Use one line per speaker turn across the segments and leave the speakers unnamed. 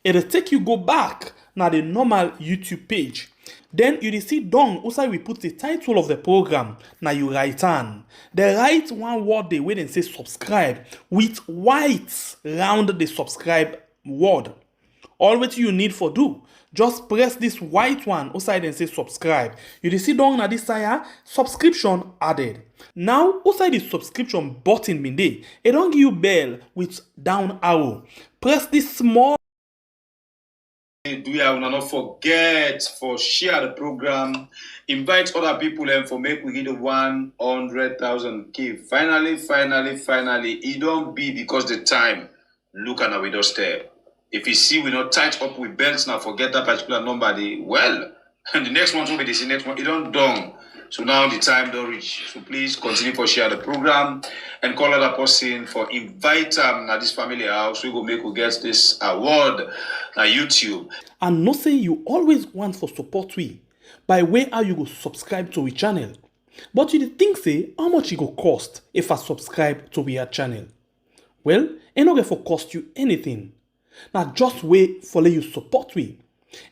It'll take you go back na the normal YouTube page. Then you dey see down outside we put the title of the program. Now you write on. The write one word dey wey dem say subscribe with white round the subscribe word. All what you need for do, just press this white one outside and say subscribe. You dey see down na this side subscription added. Now outside the subscription button bin dey, it don give you bell with down arrow. Press this small.
Do ya not forget for share the program, invite other people and for make we get the 100,000 K. Finally, it don't be because the time look at our doorstep. If you see we not tight up with belts now, forget that particular number. Well, and the next one will be the next one. It don't done. So now the time don't reach. So please continue for share the program and call other person for invite them at this family house. We go make we get this award at YouTube.
And no say you always want for support we by way how you go subscribe to we channel. But you dey think say how much it go cost if I subscribe to we channel? Well, it no get for cost you anything. Now just wait for let you support we.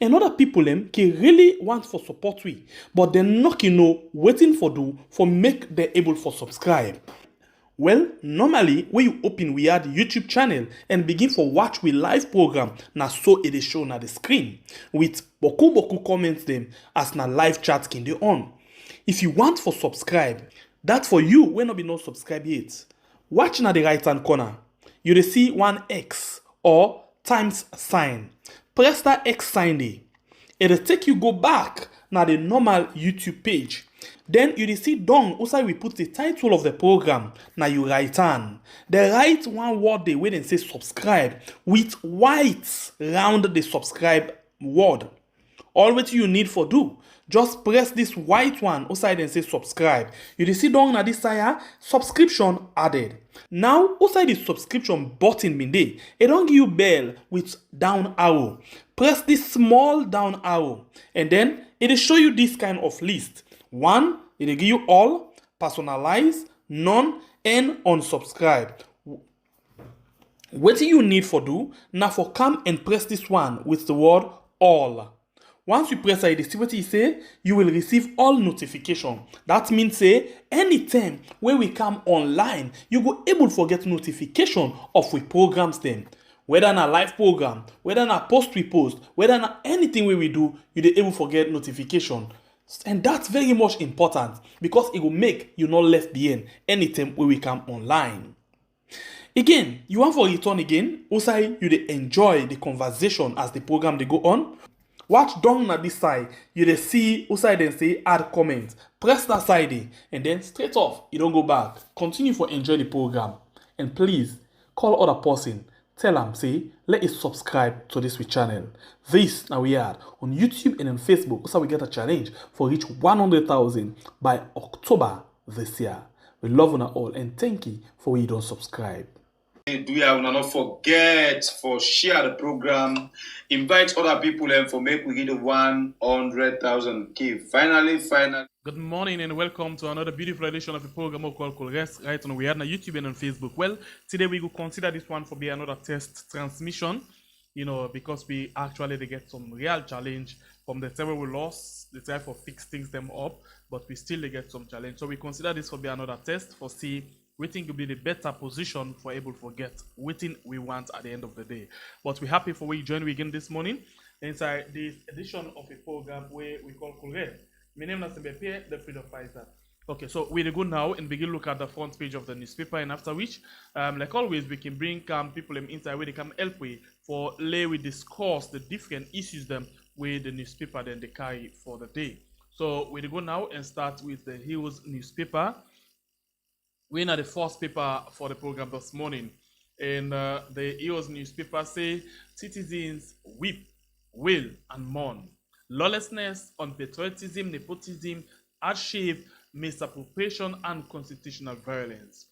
And other people can really want for support we, but they not know waiting for do for make them able for subscribe. Well, normally when you open we add YouTube channel and begin for watch we live program, na so it is shown at the screen with boku comments them as na live chat can dey on. If you want for subscribe, that for you when not be no subscribe yet. Watch na the right hand corner. You dey see one X or times sign. Press that X sign there. It'll take you go back na the normal YouTube page. Then you dey see down outside we put the title of the program. Now you write on. The write one word dey wey dem say subscribe with white round the subscribe word. All what you need for do, just press this white one outside and say subscribe. You dey see down na this side subscription added. Now outside the subscription button bin dey, it don give you bell with down arrow. Press this small down arrow and then it will show you this kind of list. One, it will give you all, personalize, none, and unsubscribe. What you need for do, now for come and press this one with the word all. Once you press it, see what it say, you will receive all notification. That means say anytime when we come online, you go able to get notification of we programs them. Whether na live program, whether na post we post, whether na anything we do, you dey able to get notification. And that's very much important because it will make you not left behind anytime when we come online. Again, you want for return again, also you dey enjoy the conversation as the program they go on. Watch down at this side, you dey see outside then say add comment. Press that side there, and then straight off, you don't go back. Continue for enjoy the program. And please, call other person. Tell them, say, let it subscribe to this channel. This now we are on YouTube and on Facebook. Also, we get a challenge for reach 100,000 by October this year. We love you all and thank you for you don't subscribe.
Do ya not forget for share the program, invite other people and for make we get the 100,000 K. Finally.
Good morning and welcome to another beautiful edition of a program called Rest right on we are on YouTube and on Facebook. Well, today we will consider this one for be another test transmission, because we actually they get some real challenge from the time we lost, the time for fix things them up, but we still they get some challenge. So we consider this for be another test for see we think will be the better position for able to get waiting we want at the end of the day. But we're happy for we join again this morning inside this edition of a program where we call Correct. My name is Mbepe, the freedom fighter. Okay, so we'll go now and begin look at the front page of the newspaper, and after which, like always, we can bring people inside where they can help we for we discuss the different issues them with the newspaper then they carry for the day. So we'll go now and start with the Heroes newspaper. We're in the first paper for the program this morning, and the Heroes newspaper say citizens weep, wail, and mourn. Lawlessness on patriotism, nepotism, hardship, misappropriation, and constitutional violence.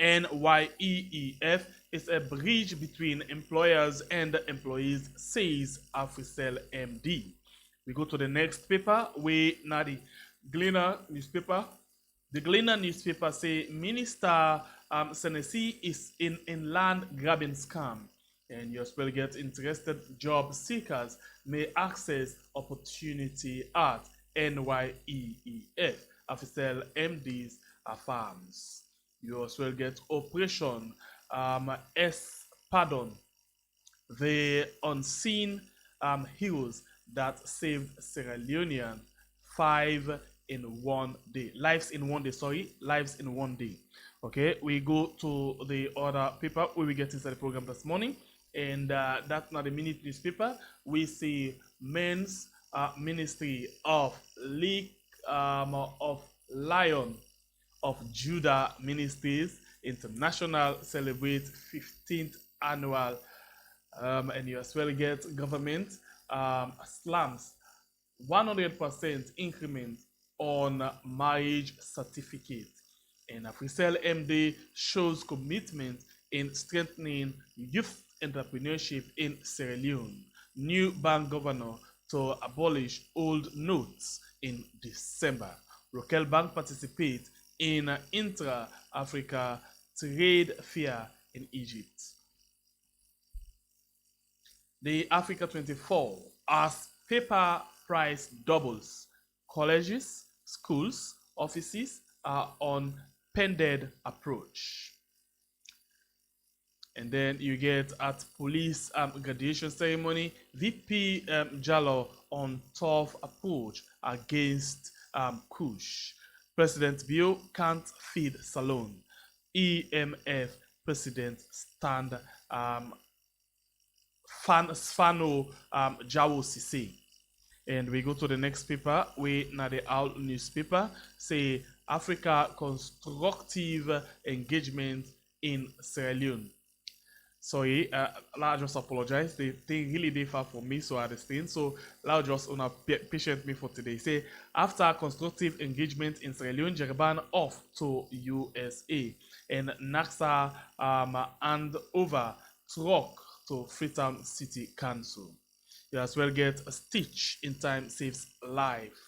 NYEEF is a bridge between employers and employees, says Africell MD. We go to the next paper, we now the Gleaner newspaper. The Gleaner newspaper say Minister Senesi is in land grabbing scam. And you as well get interested job seekers may access opportunity at NYEEF. Official MDs affirms. You as well get Operation Pardon, the unseen heroes that saved Sierra Leonean 5 in 1 day. Lives in 1 day, sorry. Lives in 1 day. Okay, we go to the other paper where we get inside the program this morning. And that's not a minute newspaper. We see Men's Ministry of League of Lion of Judah Ministries International celebrates 15th annual, and you as well get government slams 100% increment on marriage certificate. And Afrisel MD shows commitment in strengthening youth entrepreneurship in Sierra Leone. New bank governor to abolish old notes in December. Rokel Bank participates in intra-Africa trade fair in Egypt. The Africa 24 as paper price doubles. Colleges, schools, offices are on pended approach. And then you get at police graduation ceremony, VP Jallo on tough approach against Kush. President Bio can't feed Salone. EMF president stand Sfano Jawo Sise. And we go to the next paper. We now the Owl newspaper say Africa constructive engagement in Sierra Leone. Sorry, I just apologize. They really differ from me, so I understand. So I'll just on patient me for today. Say after constructive engagement in Sierra Leone, Jereban off to USA and NAXA hand over truck to Freetown City Council. You as well get a stitch in time saves life.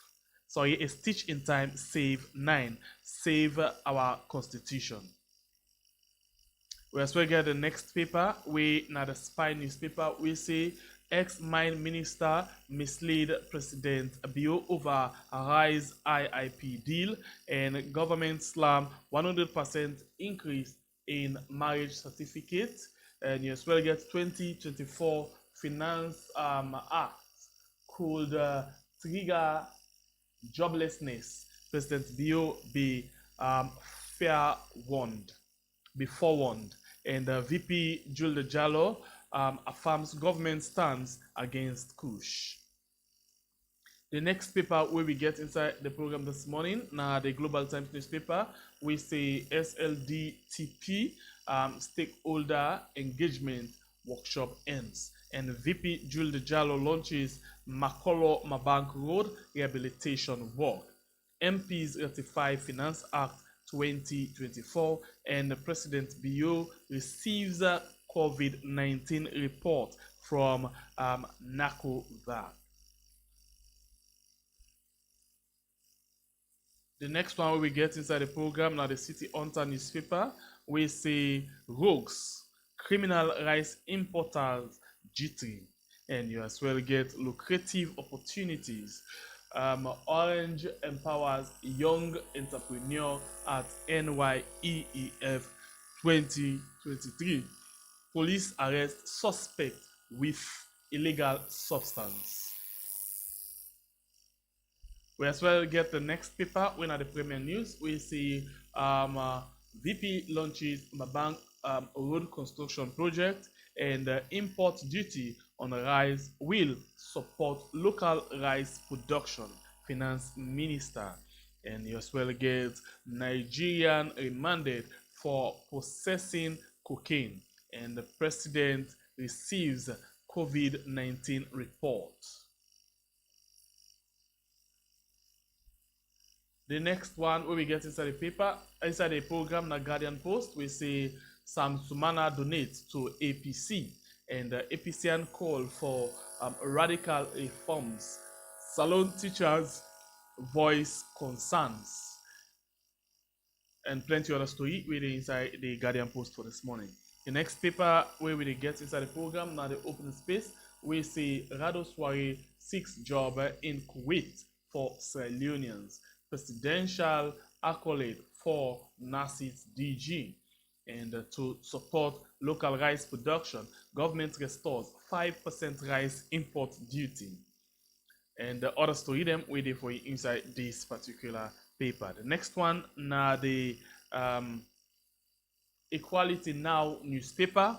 Sorry, a stitch in time save 9. Save our constitution. We as well get the next paper. We now the Spy newspaper. We say ex-mine minister mislead President Bio over rise IIP deal and government slam 100% increase in marriage certificate. And you as well get 2024 Finance Act could trigger joblessness. President Bio be fair warned. Be forewarned. And VP Jules Jallo affirms government stance against Kush. The next paper where we get inside the program this morning, now the Global Times newspaper, we say SLDTP stakeholder engagement workshop ends. And VP Jules Jallo launches Makolo Mabank Road rehabilitation work. MPs ratify Finance Act 2024 and President Bio receives a COVID-19 report from NACOVAC. The next one we get inside the program, now the City Hunter newspaper, we say rogues, criminal rice importers, G3, and you as well get lucrative opportunities. Orange empowers young entrepreneur at NYEEF 2023. Police arrest suspect with illegal substance. We as well get the next paper. When at the Premier News, we see VP launches Mabank road construction project and import duty on rice will support local rice production. Finance Minister. And you as well get Nigerian remanded for possessing cocaine. And the president receives COVID-19 report. The next one, where we get inside the paper, inside the program, the Guardian Post, we say Sam Sumana donates to APC, and the APCN call for radical reforms. Salon teachers voice concerns, and plenty other story waiting inside the Guardian Post for this morning. The next paper where we get inside the program, now the open space, we see Rado Soare seeks job in Kuwait for Sierra Leoneans. Presidential accolade for Nassit DG. And to support local rice production, government restores 5% rice import duty. And the other story them waiting for you inside this particular paper. The next one, now the Equality Now newspaper.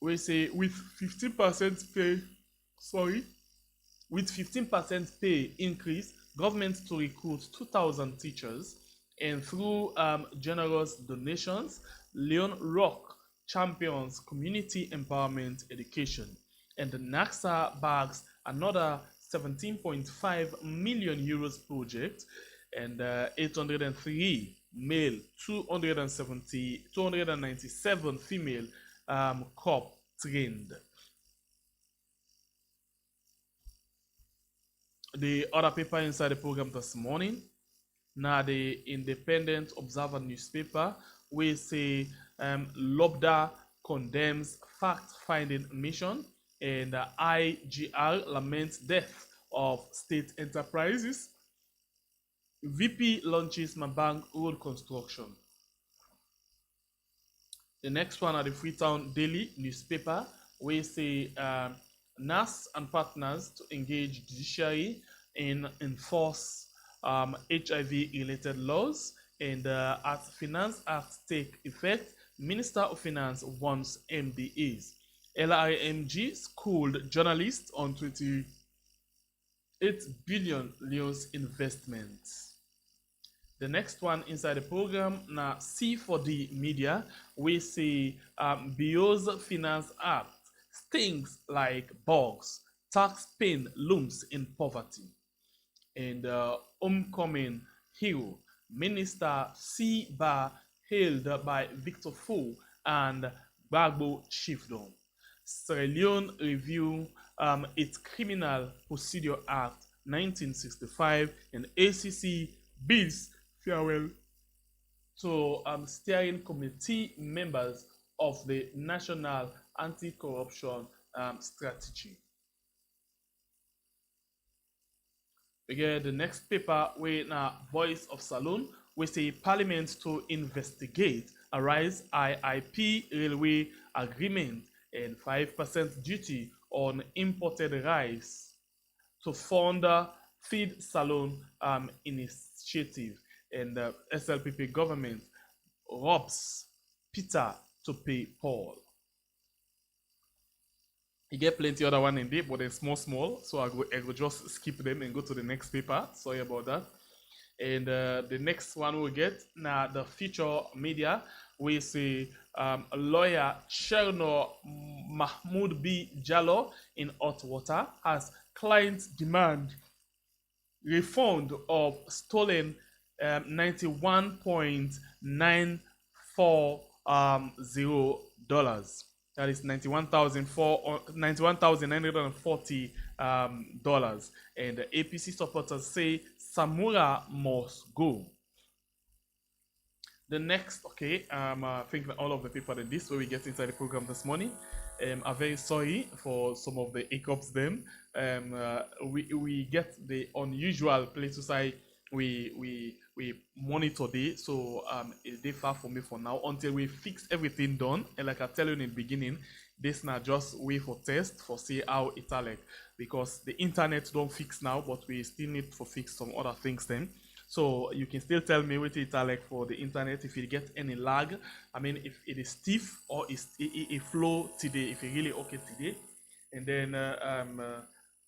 We say with 15% pay, with 15% pay increase, government to recruit 2,000 teachers, and through generous donations, LEONE Rock champions community empowerment education, and the NACSA bags another 17.5 million euros project, and 803 male, 297 female cop trained. The other paper inside the program this morning, now the Independent Observer newspaper, we say Lobda condemns fact-finding mission, and IGR laments death of state enterprises. VP launches Mabang road construction. The next one are the Freetown Daily newspaper, we say NAS and partners to engage judiciary in enforce HIV-related laws, and as Finance Act take effect, Minister of Finance wants MDAs. LIMG schooled journalists on 28 billion Leo's investments. The next one inside the program, now C4D Media, we see Bio's Finance Act stings like bugs, tax pain looms in poverty. And homecoming hero, Minister C. Bar, hailed by Victor Fo and Gbagbo Chiefdom. Sierra Leone review its Criminal Procedure Act 1965, and ACC bids farewell to steering committee members of the National Anti-Corruption Strategy. We get the next paper with Voice of Saloon. We say Parliament to investigate Arise IIP Railway Agreement and 5% duty on imported rice to fund Feed Salon initiative, and the SLPP government robs Peter to pay Paul. You get plenty other one in there, but they're small, so I go just skip them and go to the next paper. Sorry about that. And the next one we get now, the Future Media, we see lawyer Cherno Mahmoud B. Jallo in hot water as clients demand refund of stolen $91.940. That is $91,940. And the APC supporters say Samura must go. The next, I think all of the people in this way we get inside the program this morning. I'm very sorry for some of the hiccups then. We get the unusual place to say we monitor this, so it's day far from me for now until we fix everything done. And like I tell you in the beginning, this now just wait for test for see how it's like, because the internet don't fix now, but we still need to fix some other things then. So you can still tell me what it's like for the internet, if you get any lag. I mean, if it is stiff or it flow today, if it really okay today. And then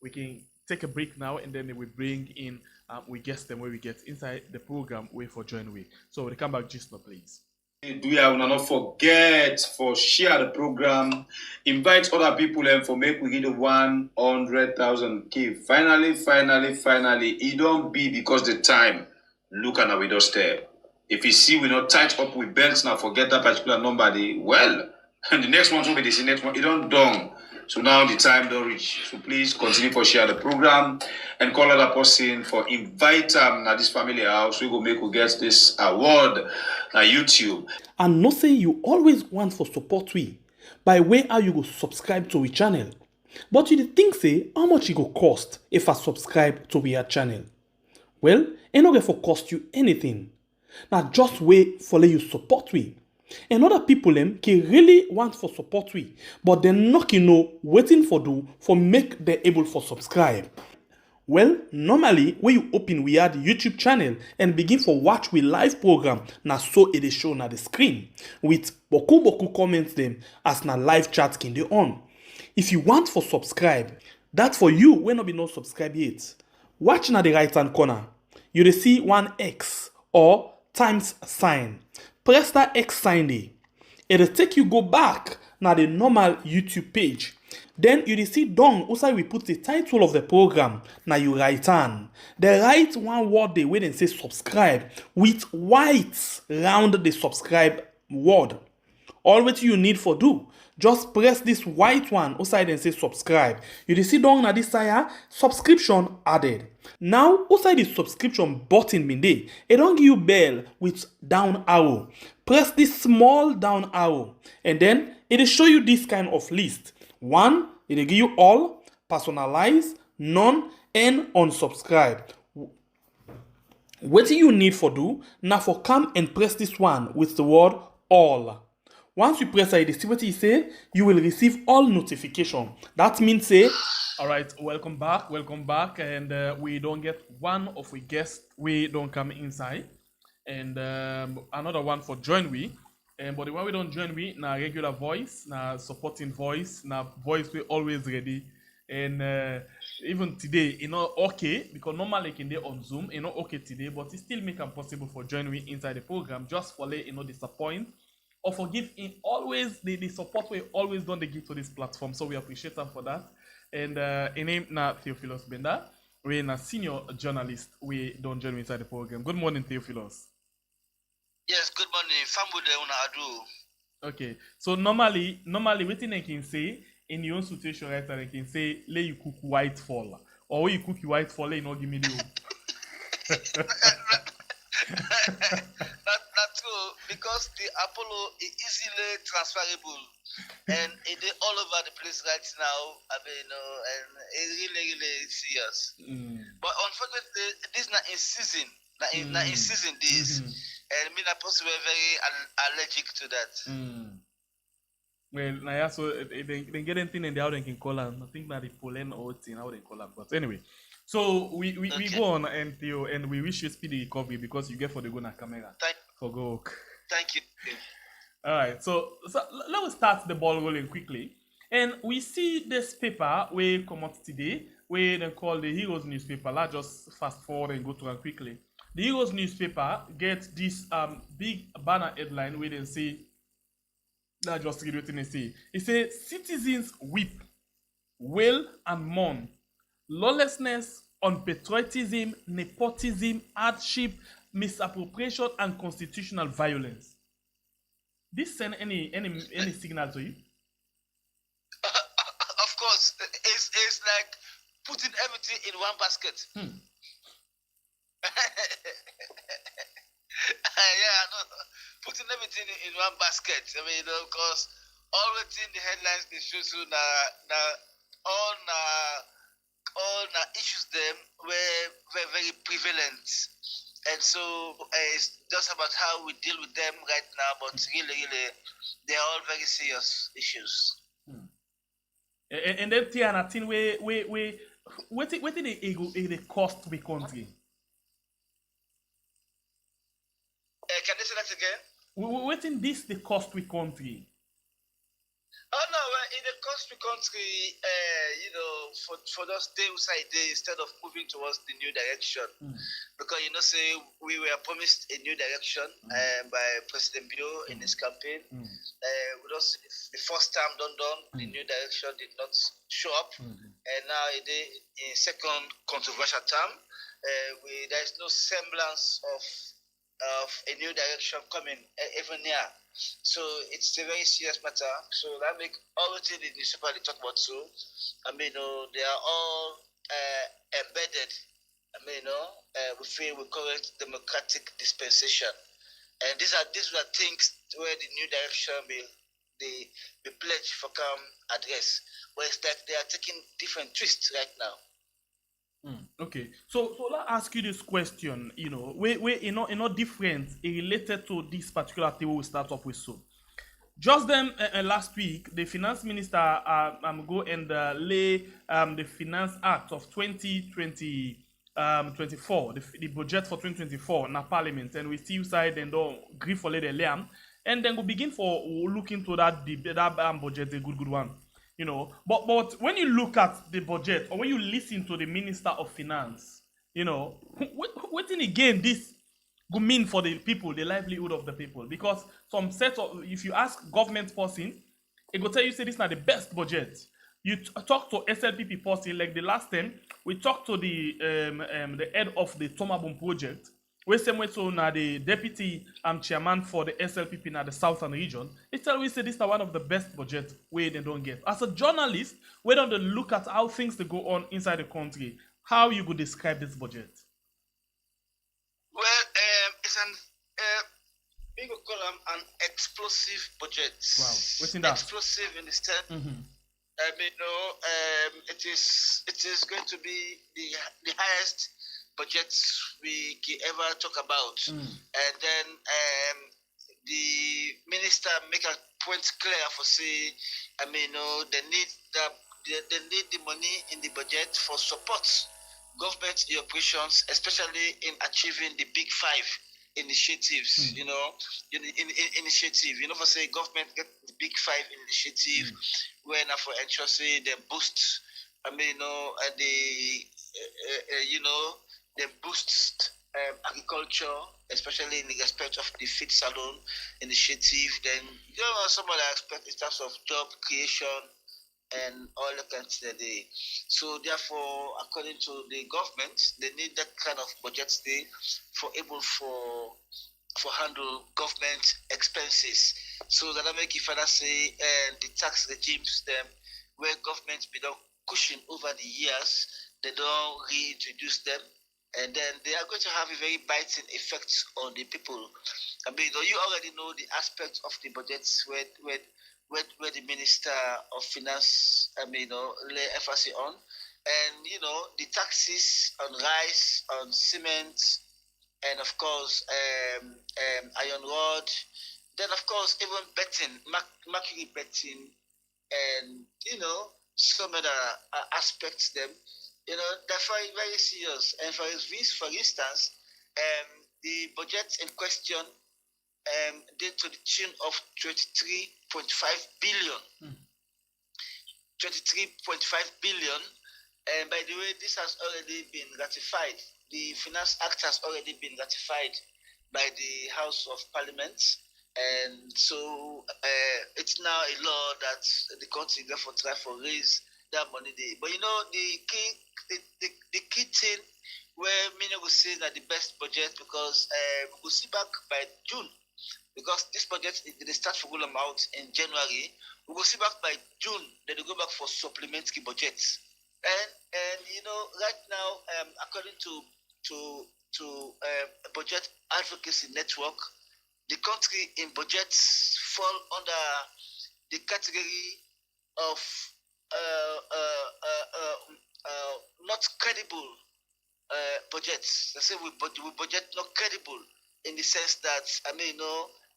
we can take a break now, and then we bring in, we guess them where we get inside the program, wait for join week. So we come back just now, please.
Do you not forget for share the program, invite other people and for make we get 100,000 key. Finally, it don't be because the time look at our doorstep. If you see we not tight up with belts now, forget that particular number. Well, and the next one will be the next one. It don't done. So now the time don't reach. So please continue for share the program and call other person for invite them na this family house. We go make we get this award na YouTube.
And no say you always want for support we by way how you go subscribe to we channel. But you dey think say how much it go cost if I subscribe to we channel? Well, it no get for cost you anything. Now just wait for let you support we. And other people them can really want for support we, but they not know waiting for do for make them able for subscribe. Well, normally when you open we add YouTube channel and begin for watch we live program na so it is shown na the screen with boku comments them as na live chat can dey on. If you want for subscribe, that for you when not be no subscribe yet. Watch na the right hand corner. You dey see one X or times sign. Press that X sign there. It'll take you go back na the normal YouTube page. Then you see down outside we put the title of the program. Now you write on. They write one word there where they say subscribe with white round the subscribe word. All what you need for do, just press this white one outside and say subscribe. You see down na this side subscription added. Now outside the subscription button bin dey, it don't give you bell with down arrow. Press this small down arrow and then it will show you this kind of list. One, it will give you all, personalize, none, and unsubscribe. What you need for do, now for come and press this one with the word all. Once you press it, see what you say, you will receive all notification. That means say, all right, welcome back, and we don't get one of we guests, we don't come inside, and another one for join we. But the one we don't join we, na regular voice, na supporting voice, na voice we always ready. And even today, okay, because normally can they on Zoom, okay today, but it still make it possible for join we inside the program, just for let disappoint or forgive in always the support we always don't give to this platform. So we appreciate them for that. And in name na Theophilus Benda, we're a senior journalist. We don't join inside the program. Good morning, Theophilus.
Yes, good morning. Fambude una adu.
Okay, so normally, what I can say in your own situation, right? I can say, let you cook white fall, or when you cook white fall, let you not give me the.
That's true, because the Apollo is easily transferable and it is all over the place right now. I mean, and it's really serious. But unfortunately, this is not in season. Not in season this, and me and possibly very allergic to that.
Well, yeah, so they get anything in the out and can call them. I think that the pollen or thing how they call them. But anyway, so we go on and Theo, and we wish you speedy recovery because you get for the go na camera.
Thank you.
All right, so let us start the ball rolling quickly, and we see this paper we come out today, where they call the Heroes newspaper. Let's just fast forward and go to it quickly. The Heroes newspaper gets this big banner headline where they say. Let's just read what they say. It says, citizens weep, wail and moan. Lawlessness on patriotism, nepotism, hardship, misappropriation, and constitutional violence. This send any signal to you?
Of course, it's like putting everything in one basket. Yeah, no, putting everything in one basket. I mean, because all within the headlines they show you all issues them were very prevalent, and so it's just about how we deal with them right now. But really, they are all very serious issues.
And then Tiana, thing what did the cost the country?
Can you say that again?
What in this the cost we country?
Oh no, in the country, for those stay inside there instead of moving towards the new direction, because say we were promised a new direction by President Bio in his campaign. With us, the first time done, the new direction did not show up, and now in second controversial term, there is no semblance of a new direction coming even near. So it's a very serious matter. So that make everything in the newspaper they talk about. So they are all embedded. We feel we call it democratic dispensation, and these are things where the new direction will the pledge for come address. But it's like they are taking different twists right now.
Okay, so let's ask you this question. We different related to this particular thing we start off with. So, just then last week, the finance minister go and lay the Finance Act of 2020 24, the budget for 2024 na parliament, and we still side and don't agree for the liam, and then we begin for look into that budget, a good one. But when you look at the budget, or when you listen to the Minister of Finance, what in again this go mean for the people, the livelihood of the people? Because some set of, if you ask government person, it go tell you say this is not the best budget. You talk to SLPP person, like the last time we talked to the head of the Tomabom project. We same way so now the deputy chairman for the SLPP in the southern region. He tell we say this is one of the best budget where they don't get. As a journalist, we don't look at how things they go on inside the country. How you could describe this budget?
Well, it's an we could call them an explosive budget.
Wow, what's in that?
Explosive in the sense. It is going to be the highest budget we can ever talk about. And then the minister make a point clear for say, they need the money in the budget for support government operations, especially in achieving the big five initiatives. Initiative. For say government get the big five initiative when for ensure say they boost. They boost agriculture, especially in the respect of the feed salon initiative. Then some other aspect in terms of job creation and all the kinds that they. So therefore, according to the government, they need that kind of budget stay for handle government expenses. So that I make if I say the tax regimes them where government be done cushion over the years, they don't reintroduce them, and then they are going to have a very biting effect on the people. You already know the aspects of the budgets where the Minister of Finance, lay emphasis on, and the taxes on rice, on cement, and of course iron rod. Then of course even betting, mercury betting, and some other aspects them. They're very very serious. And for instance, the budget in question did to the tune of 23.5 billion. 23.5 billion. And by the way, this has already been ratified. The Finance Act has already been ratified by the House of Parliament. And so it's now a law that the country therefore try for raise that money there. But the key thing where many will say that the best budget, because we will see back by June, because this budget they start to roll them out in January. We will see back by June that they go back for supplementary budgets. And right now, according to Budget Advocacy Network, the country in budgets fall under the category of not credible budgets. They say we budget not credible in the sense that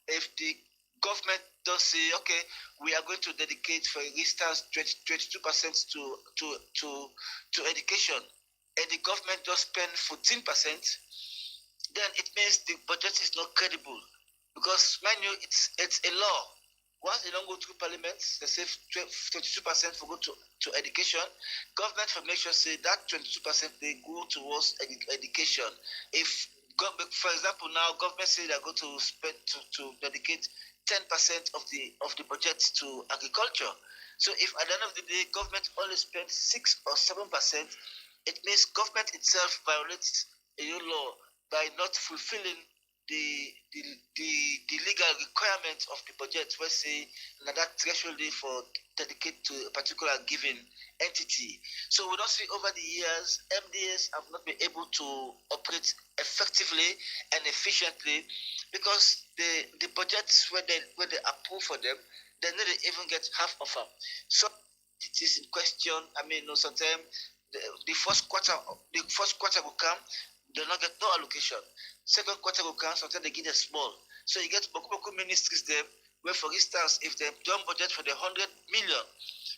if the government does say, okay, we are going to dedicate, for instance, 22% to education, and the government does spend 14%, then it means the budget is not credible. Because, mind you, it's a law. Once they don't go through parliament, they say 22% for go to education. Government for make sure say that 22% they go towards education. If, for example, now government say they're going to spend to dedicate 10% of the budget to agriculture. So if at the end of the day government only spends 6 or 7%, it means government itself violates a new law by not fulfilling the legal requirement of the budget, where say that threshold for dedicate to a particular given entity. So we don't see over the years MDAs have not been able to operate effectively and efficiently because the budgets where they approve for them, they don't even get half of them. So it is in question. I mean, sometimes the first quarter will come, they'll not get no allocation. Second quarter will come, sometimes they get a small. So you get Boku ministries there, where for instance, if they don't budget for the 100 million,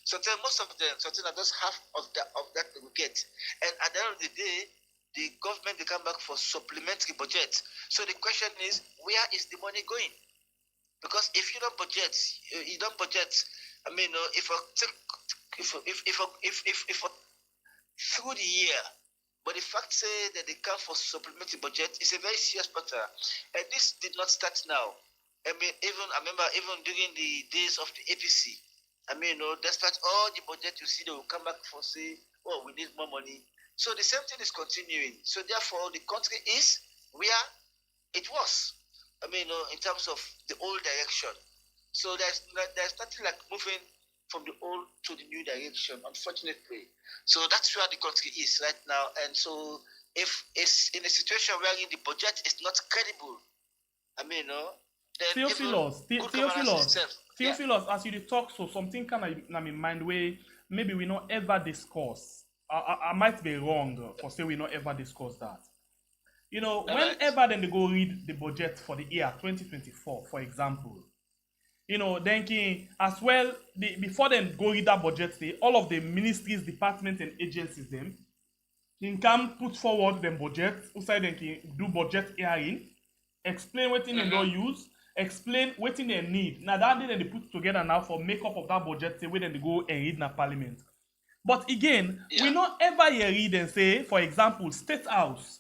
sometimes most of them, sometimes just half of that they will get. And at the end of the day, the government they come back for supplementary budget. So the question is, where is the money going? Because if you don't budget, I mean, if through the year, but the fact say that they come for supplementary budget is a very serious matter, and this did not start now. I mean, I remember even during the days of the APC. I mean, despite all the budget you see, they will come back for say, oh, we need more money. So the same thing is continuing. So therefore, the country is where it was. I mean, in terms of the old direction. So there's nothing like moving from the old to the new direction, unfortunately. So that's where the country is right now. And so if it's in a situation where the budget is not credible, I mean, then
Theophilus, as you talk, so something kind of in mind where maybe we not ever discuss. I might be wrong for say we not ever discuss that. Whenever then they go read the budget for the year 2024, for example, then as well, before then go read that budget, all of the ministries, departments, and agencies, them can put forward them budget, outside then can do budget hearing, explain what they don't use, explain what they need. Now that day they put together now for makeup of that budget, say where then they go and read in the parliament. But again, we not ever hear read and say, for example, State House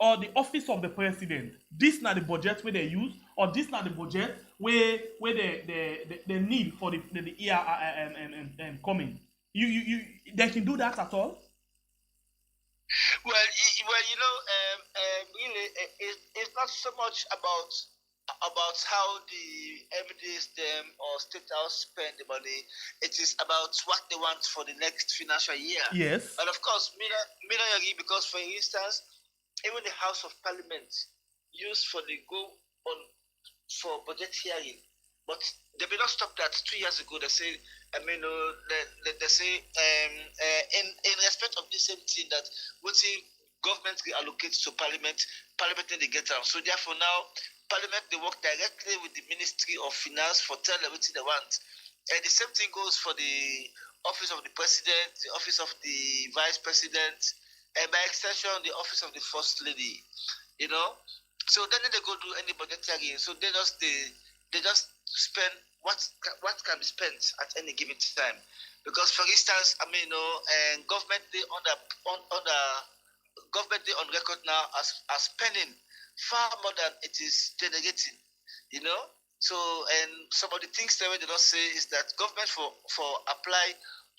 or the office of the president, this not the budget where they use, or this not the budget where they need for the year and coming. They can do that at all?
Well, really, it's not so much about how the MDs them or State House spend the money. It is about what they want for the next financial year.
Yes.
And of course, because for instance, even the House of Parliament used for the go on for budget hearing, but they may not stop that. 2 years ago, they say, I mean, they say in respect of the same thing that what the government allocates to Parliament they get them. So therefore now, Parliament they work directly with the Ministry of Finance for tell them what they want, and the same thing goes for the Office of the President, the Office of the Vice President, and by extension the Office of the First Lady. So then they go do any budget hearing. So they just spend what can be spent at any given time. Because for instance, I mean, government they government they on record now as spending far more than it is generating. So and some of the things that they don't say is that government for apply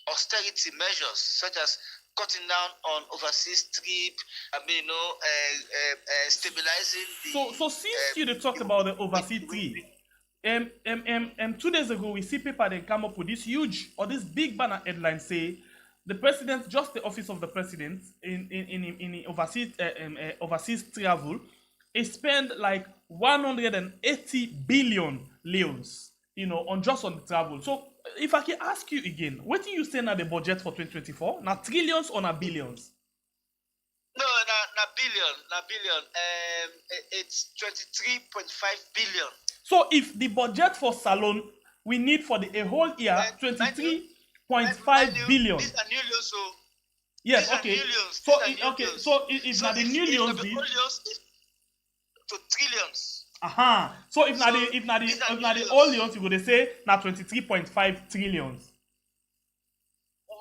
austerity measures such as cutting down on overseas trip, I mean, stabilizing the...
So since you talk about the overseas trip, 2 days ago, we see paper then come up with this huge or this big banner headline say the president, just the office of the president in overseas travel, is spent like 180 billion leons, on the travel. So if I can ask you again, what do you say now the budget for 2024? Now trillions or now billions?
No, na billion. It's 23.5 billion.
So if the budget for Salon we need for the whole year 23.5 billion.
These are new loans, so
yes, okay. So it's not the new loans.
The old loans is to trillions.
So if not the old loans, you would say now 23.5 trillions.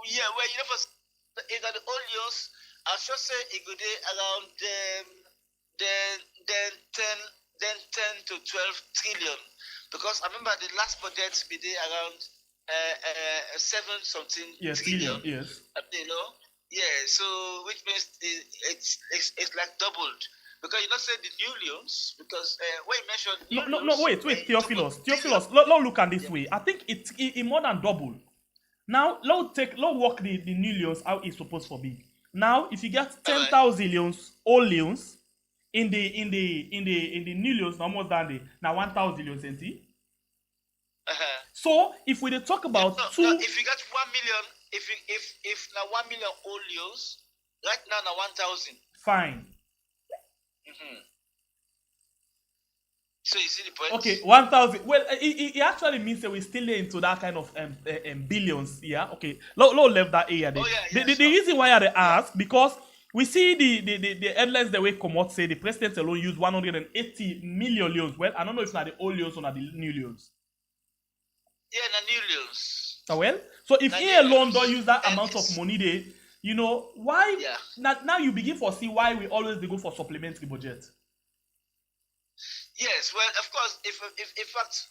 Yeah, well, if not the old loans, I should say it could be around then 10 to 12 trillion. Because I remember the last budget we did around 7 something trillion.
Yes.
Yeah, so which means it's like doubled. Because you don't say the new leons, because when you mention
No,
new
no, no.
leons,
Wait,
you talk
Theophilus.
about
Theophilus.
billion.
Let's look at this way. I think it more than double. Now, let's work the new leons how it's supposed to be. Now, if you get
All right.
10,000 leons, all leons, in the new leons, almost than the now 1,000 leons, ain't it?
Uh-huh.
So, if we dey talk
No,
about
no,
two,
if you got 1 million, if now 1 million old leons, right now 1,000.
fine.
So you see the point?
Okay, 1,000. Well, it actually means that we still into that kind of billions. Yeah. Okay. Low left that area there.
Oh yeah,
The
sure.
reason why I ask because we see the headlines the way come out say the president alone used 180 million leons. Well, I don't know if not the old leons or not the new leons.
Yeah, the new leons.
Oh, well, so if
Na
he
new
alone
leons.
don't use that
And
amount of
it's-
money there, you know why?
Yeah.
Now you begin to see why we always dey go for supplementary budget.
Yes, well, of course, if in fact,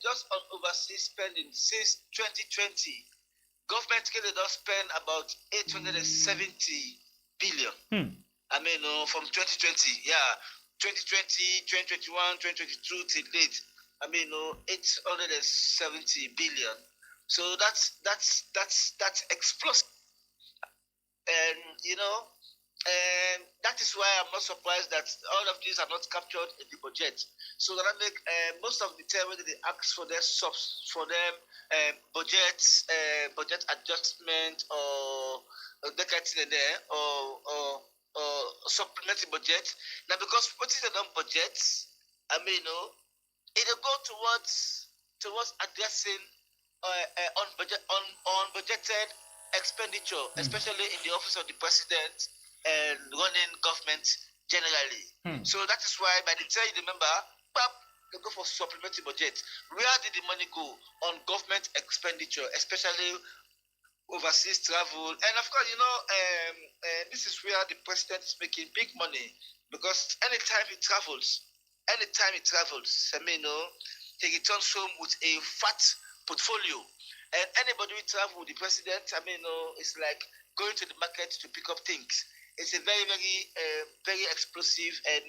just on overseas spending since 2020, government really does spend about 870 billion. I mean, from 2020, yeah, 2020, 2021, 2022 till date. I mean, 870 billion. So that's explosive, and that is why I'm not surprised that all of these are not captured in the budget. So that I make most of the time when they ask for their subs for them budget adjustment or that kind of thing there or supplementary budget. Now because what is the non-budget? I mean, it will go towards addressing unbudgeted expenditure, especially in the office of the president and running government generally. So that is why by the time you remember, they go for supplementary budget. Where did the money go? On government expenditure, especially overseas travel. And of course, this is where the president is making big money because anytime he travels, I mean, he returns home with a fat portfolio. And anybody who travel with the president, I mean, it's like going to the market to pick up things. It's a very, very, very explosive. And,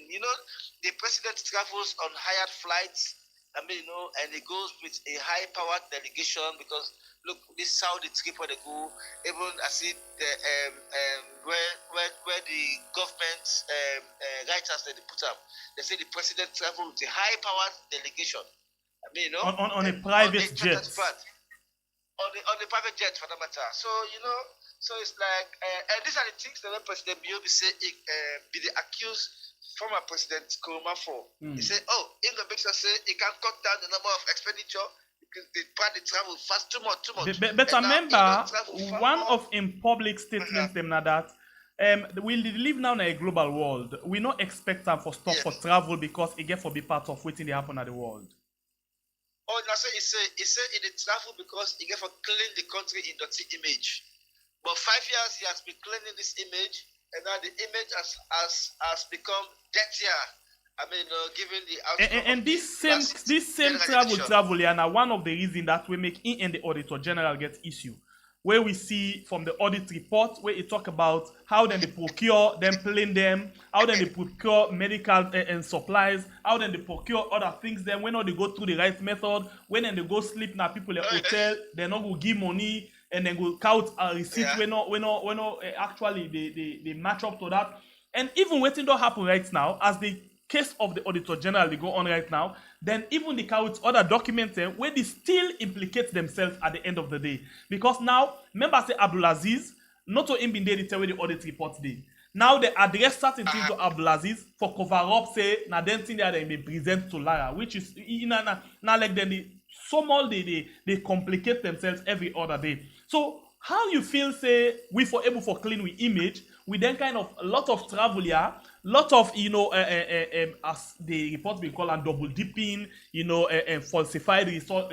the president travels on hired flights. I mean, and he goes with a high-powered delegation because, look, this Saudi trip where they go, even as if where the government writers that they put up, they say the president traveled with a high-powered delegation. I mean,
on a private jet.
On the private jet for that matter. So so it's like, and these are the things that President Biobi say be the accused former President Kuruma for. He said, in the picture say he can cut down the number of expenditure because they plan to travel fast too much.
But remember, one of in public statements them now that we live now in a global world. We not expect them for stop for travel because it get for be part of waiting they happen at the world.
Oh, now so he say in the travel because he get for clean the country in dirty image. But 5 years he has been cleaning this image, and now the image has become dirtier. I mean, given the outcome
and this same travel here now one of the reasons that we make in and the auditor general get issue. Where we see from the audit report where it talk about how then they procure them, plan them, how then they procure medical and supplies, how then they procure other things. Then when they go through the right method, when then they go sleep now people at hotel, they not go give money and then go count a receipt. We not actually they match up to that. And even waiting don't happen right now as the case of the auditor general they go on right now, then even the count other documents where they still implicate themselves at the end of the day. Because now, remember say Abdulaziz, not to him being there to tell where the audit report day. Now they address certain things to Abdulaziz for cover up, say, now then thing that they may present to Lara, which is now like then they complicate themselves every other day. So how you feel say we for able for clean with image, we then kind of a lot of travel here, lot of as the report we call and double dipping, falsified report,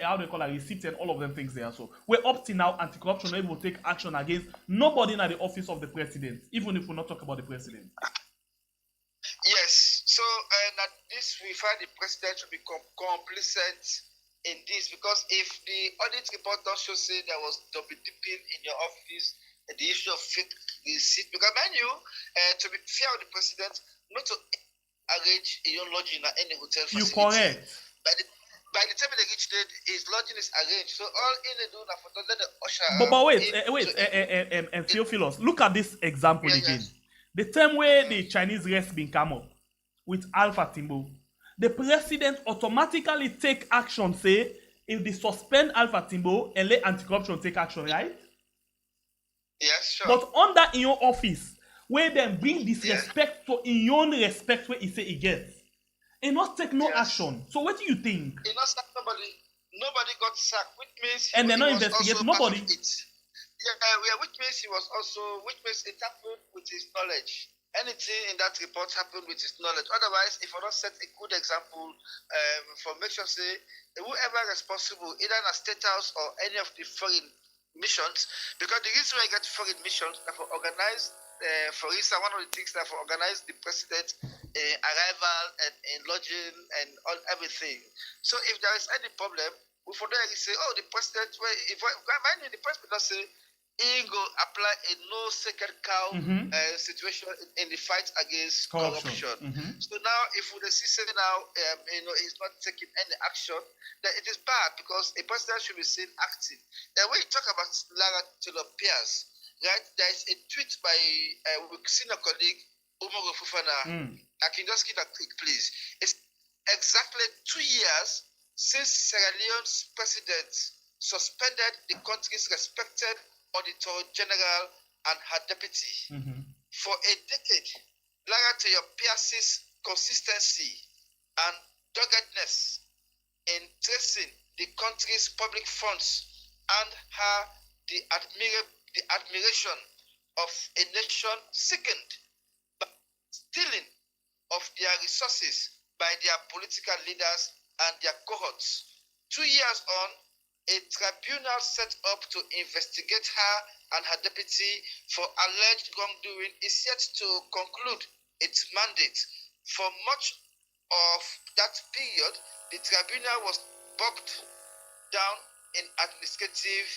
how they call a receipt and all of them things there. So we're up to now anti-corruption will take action against nobody in the office of the president, even if we not talk about the president.
Yes. So that this we find the president should be complicit in this because if the audit report does show say there was double dipping in your office, the issue of fake receipt. Because mind you, to be fair with the president, not to arrange a young lodging at any hotel facility.
You correct.
By the time they reach there, his lodging is arranged. So all in the do now for let the usher.
But wait, Theophilus, look at this example again.
Yes.
The time where the Chinese rest been come up with Alpha Timbo, the president automatically take action, say, if they suspend Alpha Timbo and let anti-corruption take action, right?
Yes, sure.
But under in your office, where them bring disrespect to in your own respect where he say he gets, and not take no action. So what do you think?
He not sack nobody got sacked, which means
and they not investigate nobody.
Which means it happened with his knowledge. Anything in that report happened with his knowledge. Otherwise, if I don't set a good example for make sure say whoever responsible, either in a state house or any of the foreign missions, because the reason why I get foreign missions are for organize, for instance, one of the things that for organize the president arrival and lodging and all everything. So if there is any problem, we for there say, oh, the president, mind you, the president does say he go apply a no sacred cow situation in the fight against corruption. So now, if we see say now, he's not taking any action, then it is bad because a president should be seen acting. Then when you talk about Lara Taylor Pierce, right? There is a tweet by senior colleague Umar Fufana. I can just give a quick, please. It's exactly 2 years since Sierra Leone's president suspended the country's respected Auditor General and her deputy. For a decade, Lara Taylor Pierce's consistency and doggedness in tracing the country's public funds and the admiration of a nation sickened by stealing of their resources by their political leaders and their cohorts. 2 years on, a tribunal set up to investigate her and her deputy for alleged wrongdoing is yet to conclude its mandate. For much of that period, the tribunal was bogged down in administrative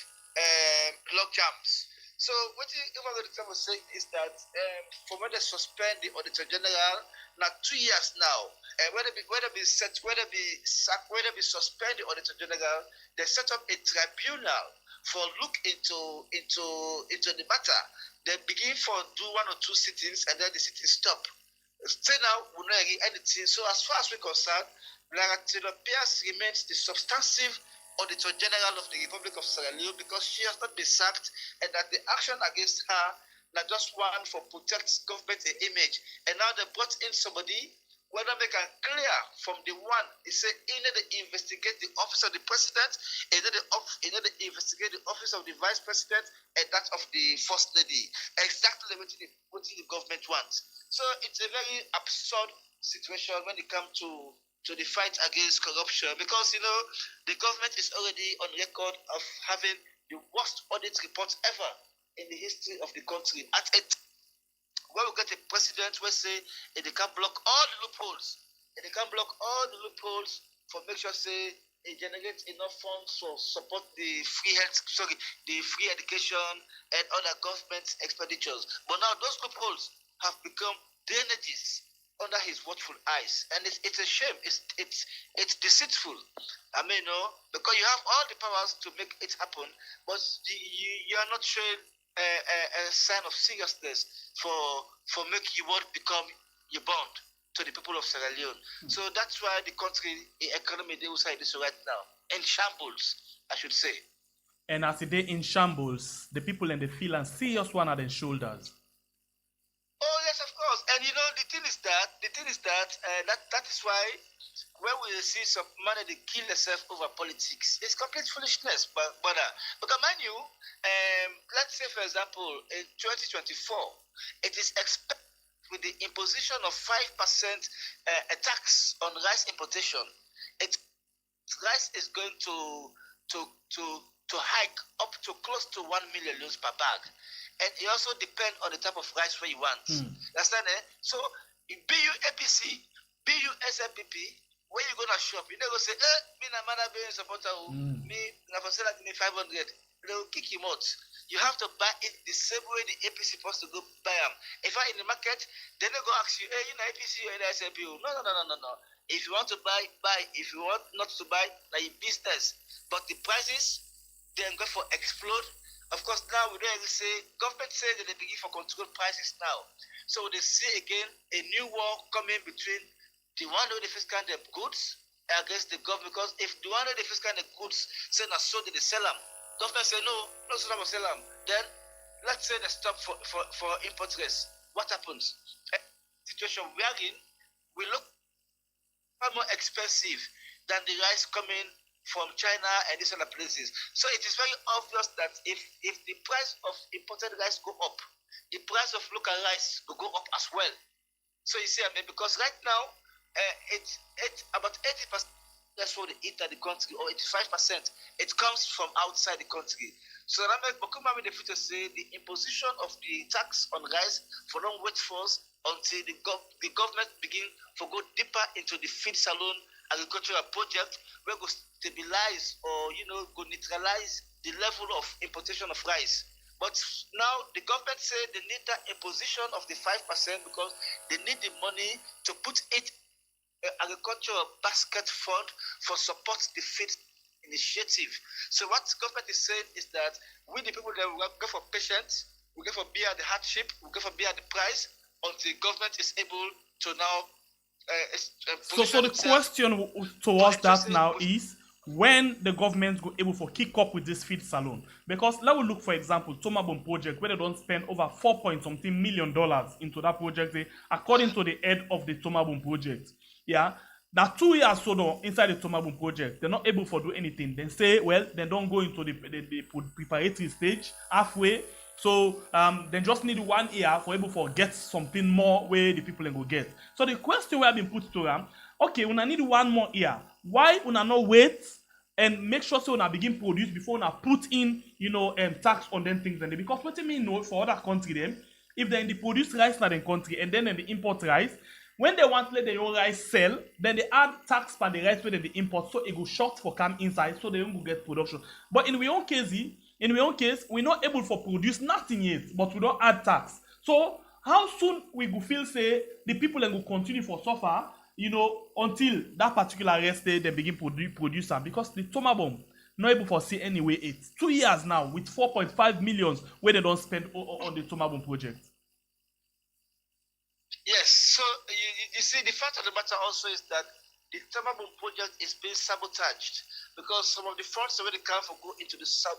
logjams. So what I'm saying is that for when they suspend the Auditor General, now 2 years now, whether be sacked, whether be suspend the Auditor General, they set up a tribunal for look into the matter. They begin for do 1 or 2 sittings and then the sitting stop. Still now, we don't agree anything. So as far as we're concerned, Lara Taylor Pierce remains the substantive Auditor General of the Republic of Sierra Leone because she has not been sacked, and that the action against her not just one for protect government image. And now they brought in somebody, whether they can clear from the one, he said, either they investigate the office of the president, either they investigate the office of the vice president, and that of the first lady. Exactly what the government wants. So it's a very absurd situation when it comes to the fight against corruption, because the government is already on record of having the worst audit report ever in the history of the country. At it, where we get a president who say they can block all the loopholes, for make sure say it generates enough funds to support the free education and other government expenditures. But now those loopholes have become drainages under his watchful eyes, and it's a shame. It's deceitful. I mean, because you have all the powers to make it happen, but you are not showing a sign of seriousness for make your word become your bond to the people of Sierra Leone. So that's why the country, the economy, they will say this right now in shambles, I should say.
And as it is in shambles, the people in the field and serious one are their shoulders.
Oh yes, of course. And the thing is that that is why when we see some money they kill themselves over politics, it's complete foolishness. But because mind you, let's say for example in 2024, it is expected with the imposition of 5% a tax on rice importation, rice is going to hike up to close to 1 million euros per bag. And it also depends on the type of rice where you want. Understand? So, BU APC, BU SLPP, where you gonna shop? You never say, me na mana being supporter, me na for sell me 500. they will kick him out. You have to buy it the same way the APC supposed to go buy them. If I'm in the market, then they go ask you, hey, you know APC or NSLPU. No. If you want to buy, buy. If you want not to buy, now your business. But the prices, then go for explode. Of course, now we don't even say, government says that they begin for control prices now. So they see again a new war coming between the one who the fiscal kind of goods against the government. Because if the one who the fiscal kind of goods say na so they sell them, government say no so that will sell them. Then let's say they stop for import rates. What happens? A situation we are in, we look far more expensive than the rice coming from China and these other places. So it is very obvious that if the price of imported rice go up, the price of local rice will go up as well. So you see, I mean, because right now, it's about 80% that's what they eat at the country, or 85%, it comes from outside the country. So that makes Bokuma with the future say the imposition of the tax on rice for don't wait for us until the government begin to go deeper into the feed saloon agricultural project where go stabilize or go neutralize the level of importation of rice. But now the government say they need that imposition of the 5% because they need the money to put it agricultural basket fund for support the feed initiative. So what government is saying is that we the people that will go for patience, we go for bear the hardship, we go for bear the price until government is able to now
so the question towards that now is when the government go able for kick up with this feed salon, because let we look for example Tomabon project where they don't spend over $4 million into that project according to the head of the Tomabon project. Yeah, now 2 years so though inside the Tomabon project they're not able to do anything. Then say well they don't go into the preparatory stage halfway. So they just need 1 year for able to get something more where the people will get. So the question we have been put to them, okay, we need 1 more year. Why we not wait and make sure so we begin produce before we put in tax on them things and they, because what I mean know for other country them, if they produce rice in the country and then they import rice, when they want to let their own rice sell, then they add tax for the rice where they import, so it go short for come inside, so they don't go get production. But in our own case, we're not able to produce nothing yet, but we don't add tax. So how soon we go feel say the people will continue for suffer, until that particular rest day they begin produce them, because the Tomabon not able to see anyway. It's 2 years now with 4.5 million where they don't spend on the Tomabon project.
Yes, so you see, the fact of the matter also is that the Tomabon project is being sabotaged because some of the funds already come for go into the Tomabon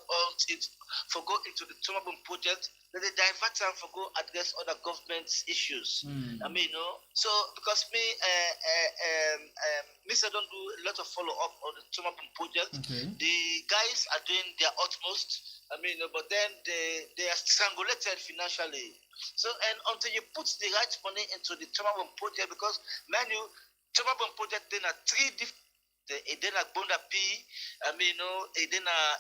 project, then they divert them for go address other government issues. I mean, so because me I don't do a lot of follow up on the Tomabon project. Okay. The guys are doing their utmost. I mean, but then they are strangulated financially. So, and until you put the right money into the Tomabon project, because man, Tomabon project then are 3 different. Then a Bonda P, I mean, then a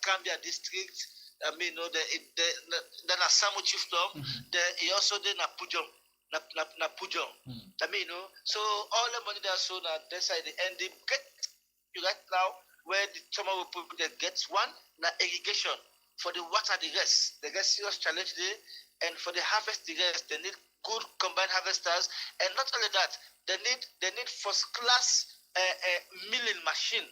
Cambia district. I mean, then a Samu chiefdom. Then also then a Pujom. Na Pujom. I mean, so all the money that's so now that's side the end they get right now where the Tomabon project gets one na irrigation. For the water, the rest, they get serious challenge there, and for the harvest, the rest, they need good combined harvesters, and not only that, they need first class milling machine.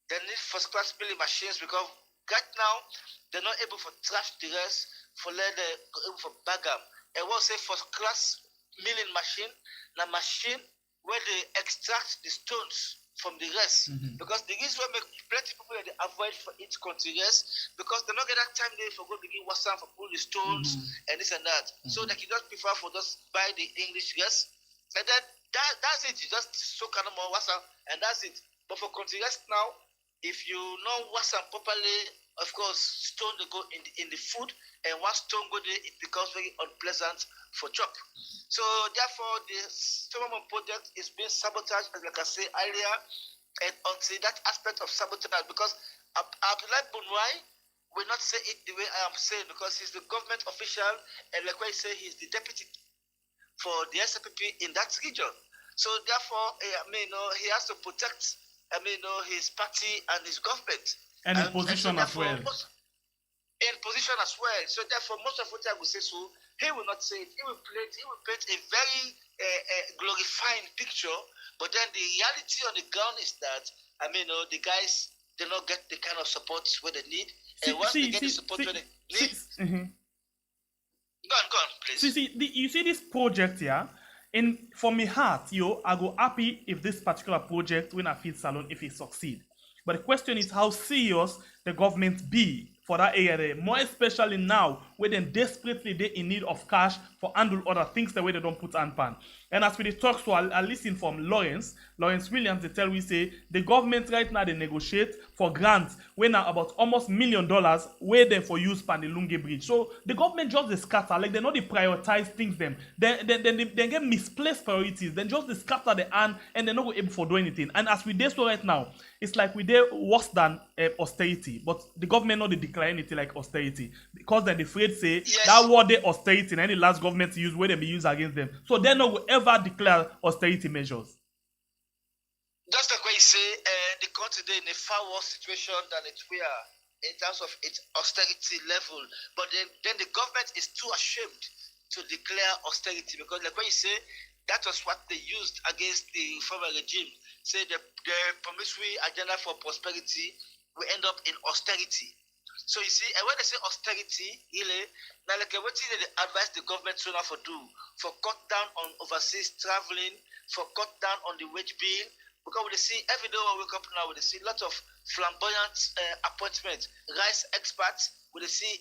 They need first class milling machines because right now they're not able to trash the rest for able for bag them. And we'll say first class milling machine, the machine where they extract the stones from the rest, because the reason why make plenty people they avoid for each country rest because they don't get that time there for go begin WhatsApp for pull the stones and this and that. So they can just prefer for just buy the English rest, and then that's it. You just soak on more WhatsApp and that's it. But for country rest now, if you know WhatsApp properly, of course stone they go in the food, and once stone go there, it becomes very unpleasant for chop. So therefore, the Tomabon project is being sabotaged, as like I said earlier, and until that aspect of sabotage, because Abdullah Bunwai will not say it the way I am saying, because he's the government official, and like I say, he's the deputy for the SPP in that region. So therefore, he has to protect, his party and his government.
And in position as well.
In position as well. So therefore, most of what I will say so, he will not say it. He will paint a very glorifying picture, but then the reality on the ground is that, the guys, they not get the kind of support where they need. And once they get the support where they need, go on, please.
You see this project here, and for me heart, I go happy if this particular project, when I feel salon, if it succeed. But the question is how serious the government be for that area there, more especially now where they desperately they in need of cash for handle other things the way they don't put hand pan. And as we dey talk, so I listen from Lawrence Williams, they tell we say the government right now they negotiate for grants when now about almost $1 million where them for use pan the Lunge Bridge. So the government just they scatter, like they know they prioritize things them. They get misplaced priorities, then just they scatter the hand and they're not able for do anything. And as we do so right now, it's like we did worse than austerity, but the government not they declare anything like austerity because they're afraid say that word they austerity and any last government to use where they be used against them. So they're not will ever declare austerity measures.
Just like what you say, the country today in a far worse situation than it were in terms of its austerity level. But then the government is too ashamed to declare austerity because like what you say, that was what they used against the former regime. Say the promissory agenda for prosperity will end up in austerity. So you see, and when they say austerity, really, now like what they advise the government to now for do, for cut down on overseas traveling, for cut down on the wage bill, because we see every day when we wake up now, we see a lot of flamboyant appointments, rice experts, we see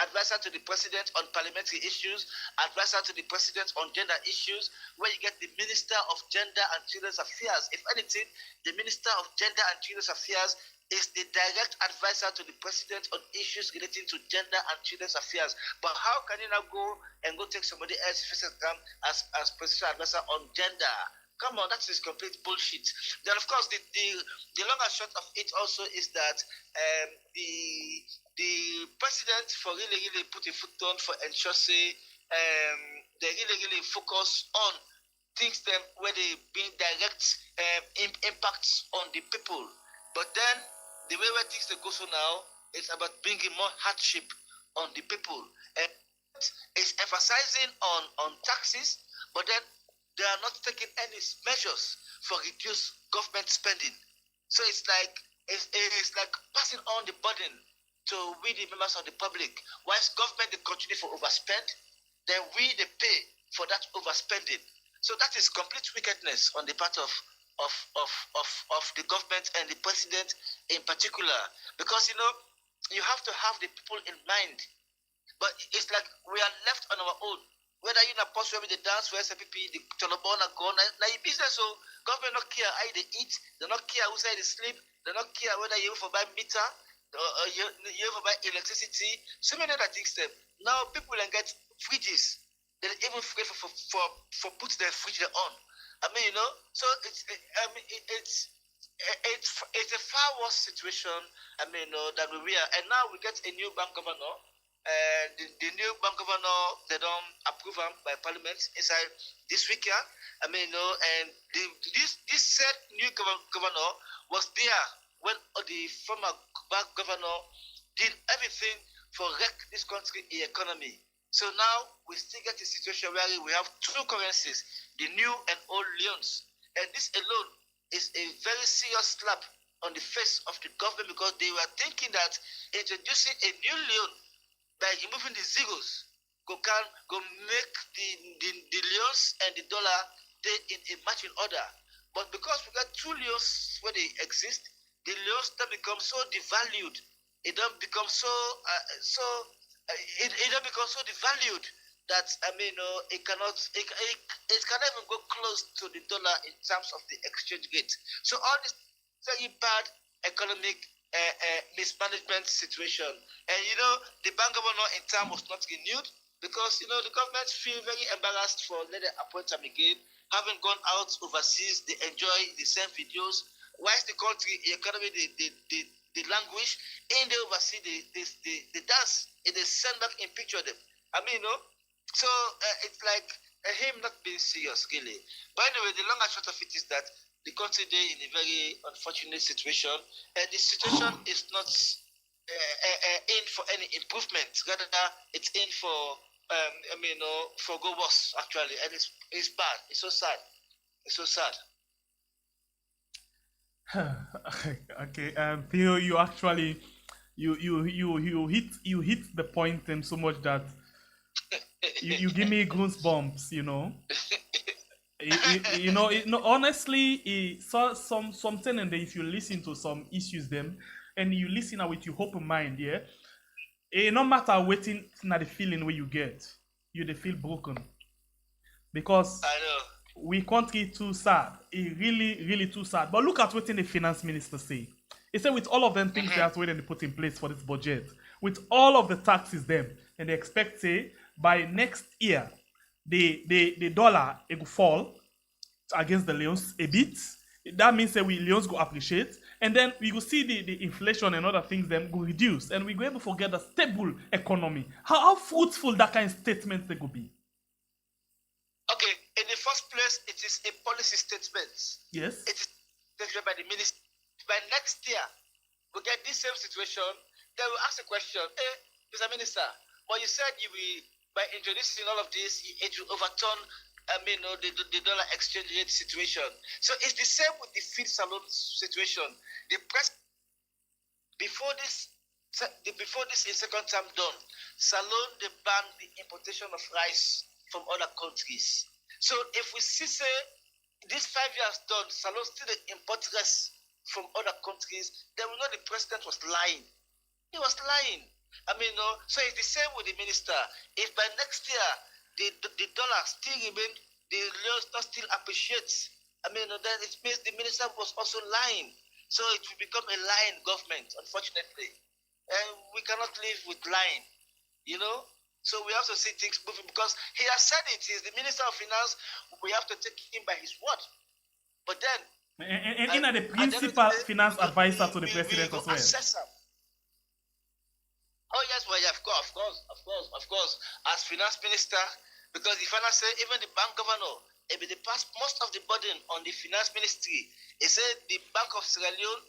advisor to the president on parliamentary issues, advisor to the president on gender issues, where you get the Minister of Gender and Children's Affairs. If anything, the Minister of Gender and Children's Affairs is the direct advisor to the president on issues relating to gender and children's affairs. But how can you now go and take somebody else as presidential advisor on gender? Come on, that is complete bullshit. Then, of course, the long and short of it also is that the president for really put a foot down for ensure say they really focus on things them where they bring direct impacts on the people. But then the way where things they go so now is about bringing more hardship on the people. And it's emphasizing on taxes, but then they are not taking any measures for reduced government spending. So it's like passing on the burden to we the members of the public. Whilst government they continue to overspend, then we they pay for that overspending. So that is complete wickedness on the part of the government and the president in particular, because you have to have the people in mind. But it's like we are left on our own. Whether you not post where they dance, where SPP, the Tolobon are gone, now your business. So government not care how they eat, they not care who say they sleep, they not care whether you for buy meter or you for buy electricity. So many other things. Now people can get fridges. They even forget for put their fridge on. So it's a far worse situation. That we are, and now we get a new bank governor. The new bank governor, they don't approve him by parliament inside this week. And this said new governor was there when the former bank governor did everything for wreck this country economy. So now we still get a situation where we have two currencies, the new and old leones. And this alone is a very serious slap on the face of the government because they were thinking that introducing a new leone by removing the zeros go make the leones and the dollar in a matching order. But because we got two leones where they exist, the leones don't become so devalued. It don't become so devalued that it cannot even go close to the dollar in terms of the exchange rate. So all this very bad economic mismanagement situation, and the bank governor in time was not renewed because the government feel very embarrassed for letting appoint him again, having gone out overseas, they enjoy the same videos, whilst the country economy the language in the overseas they dance and they send back in picture them. So it's like him not being serious really. But anyway, the long and short of it is that the country is in a very unfortunate situation, and the situation is not in for any improvement. Rather, it's in for for go worse actually, and it's bad. It's so sad. It's so sad.
Okay, Theo, you actually you hit the point so much that you give me goosebumps, you know. Honestly, so something, and if you listen to some issues them, and you listen with your open mind, yeah, no matter waiting na the feeling where you get, you they feel broken because
I know.
we country too sad. It really too sad. But look at what the finance minister say. He said with all of them things that's waiting to put in place for this budget, with all of the taxes them, and they expect say by next year the dollar it will fall against the leons a bit. That means that we leons go appreciate, and then we will see the inflation and other things them go reduce, and we go able to forget a stable economy. How fruitful that kind of statement they could be.
Okay, in the first place, it is a policy statement.
Yes.
It is stated by the minister. By next year, we get this same situation. They will ask the question, hey, Mr. Minister, but you said you will, by introducing all of this, it will overturn the dollar exchange rate situation. So it's the same with the feed salon situation. The press before this in second term done, salon they banned the importation of rice from other countries. So if we see say these 5 years done, salon still import rice from other countries, then we know the president was lying. He was lying. So it's the same with the minister. If by next year the dollar still remain, the leo not still appreciates, then it means the minister was also lying. So it will become a lying government, unfortunately. And we cannot live with lying, So we have to see things moving because he has said it. He's the Minister of Finance. We have to take him by his word. But then,
and the principal finance advisor to the president as well.
Oh yes, well, yeah, of course. As finance minister, because the finance say even the bank governor, the past most of the burden on the finance ministry. He said the Bank of Sierra Leone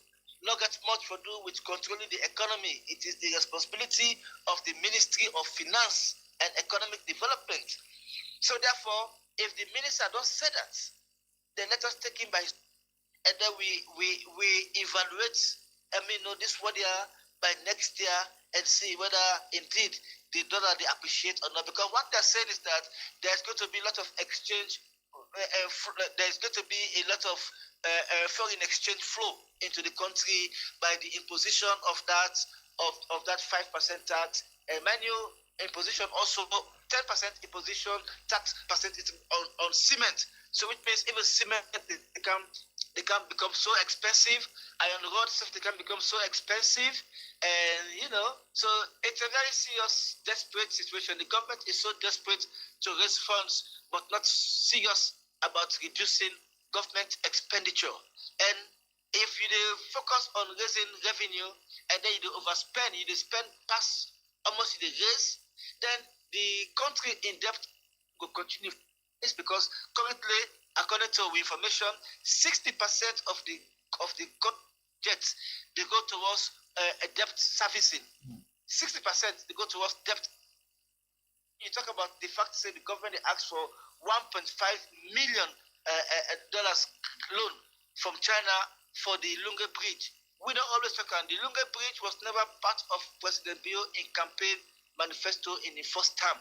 not get much to do with controlling the economy. It is the responsibility of the Ministry of Finance and Economic Development. So therefore, if the minister don't say that, then let us take him by his, and then we evaluate. This what year by next year and see whether indeed the dollar they appreciate or not. Because what they're saying is that there's going to be a lot of exchange. There's going to be a lot of foreign exchange flow into the country by the imposition of that 5% tax, and manual imposition also 10% imposition tax percentage on cement. So which means even cement they can become so expensive. Iron rods they can become so expensive, and so it's a very serious, desperate situation. The government is so desperate to raise funds, but not serious about reducing government expenditure. And if you focus on raising revenue and then you overspend, you spend past almost the raise, then the country in debt will continue. It's because currently, according to information, 60% of the budget they go towards a debt servicing. 60% they go towards debt. You talk about the fact that the government asked for $1.5 million dollars loan from China for the Lunga Bridge. We don't always talk about the Lunga Bridge was never part of President Viole in campaign manifesto in the first term.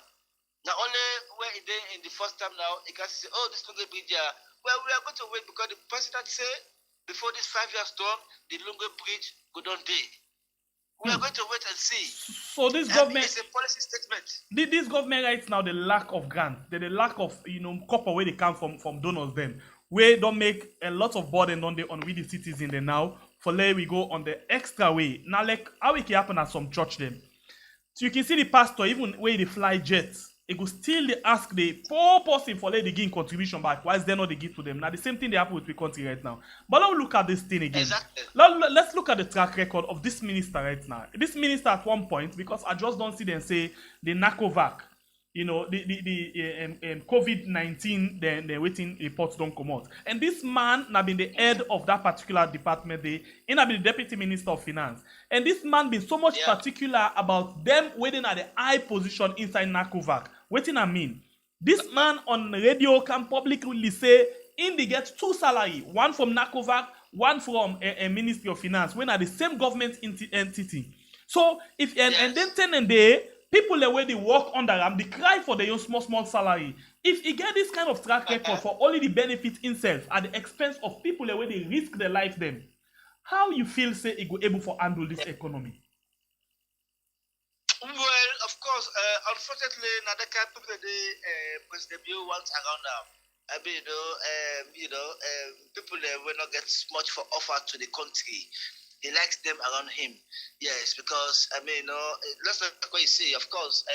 Now only where it is in the first term now, it can say, oh, this Lunga Bridge, yeah. Well, we are going to wait because the president said before this 5 years done, the Lunga Bridge go down day. We are going to wait and see.
So this government,
it's a policy statement.
This government right now, the lack of grant, the lack of copper where they come from donors them, where don't make a lot of burden on we the citizens there now. For let we go on the extra way. Now like how it can happen at some church them. So you can see the pastor even where they fly jets, it could still ask the poor person for let they give contribution back. Why is there not they give to them? Now the same thing they happen with the country right now. But let's look at this thing again.
Exactly.
Let's look at the track record of this minister right now. This minister at one point, because I just don't see them say the NACOVAC, the COVID-19 then waiting reports don't come out. And this man now been the head of that particular department, he now been the deputy minister of finance. And this man been so much particular about them waiting at the high position inside NACOVAC. Waiting I mean. This man on radio can publicly say in they get 2 salary, one from NACOVAC, one from a Ministry of Finance, when are the same government entity. So if and then 10 and day, people the way they work under them, they cry for their own small salary. If he get this kind of track record for only the benefit himself at the expense of people the way they risk their life them, how you feel say he go able to handle this economy?
Well, of course, unfortunately, now the kind of people President Bill wants around now. I mean, people will not get much for offer to the country. He likes them around him. Yes, because let's not what you say. Of course,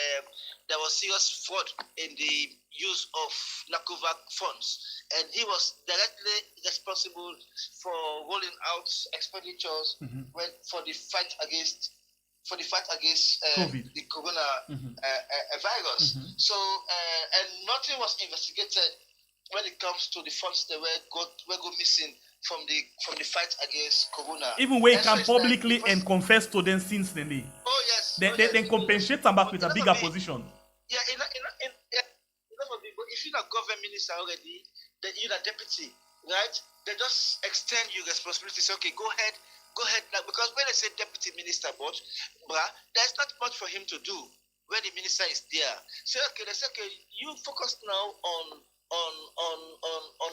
there was serious fraud in the use of NACOVAC funds, and he was directly responsible for rolling out expenditures for the fight against the corona virus. So, and nothing was investigated when it comes to the funds that were go missing from the fight against corona.
Even when he can publicly and confess to them since then.
Oh yes.
Then compensate them back with a bigger position.
Yeah, if you're a government minister already, then you're a deputy, right? They just extend your responsibilities. Okay, go ahead now, because when they say deputy minister, there's not much for him to do when the minister is there. So they say, okay, you focus now on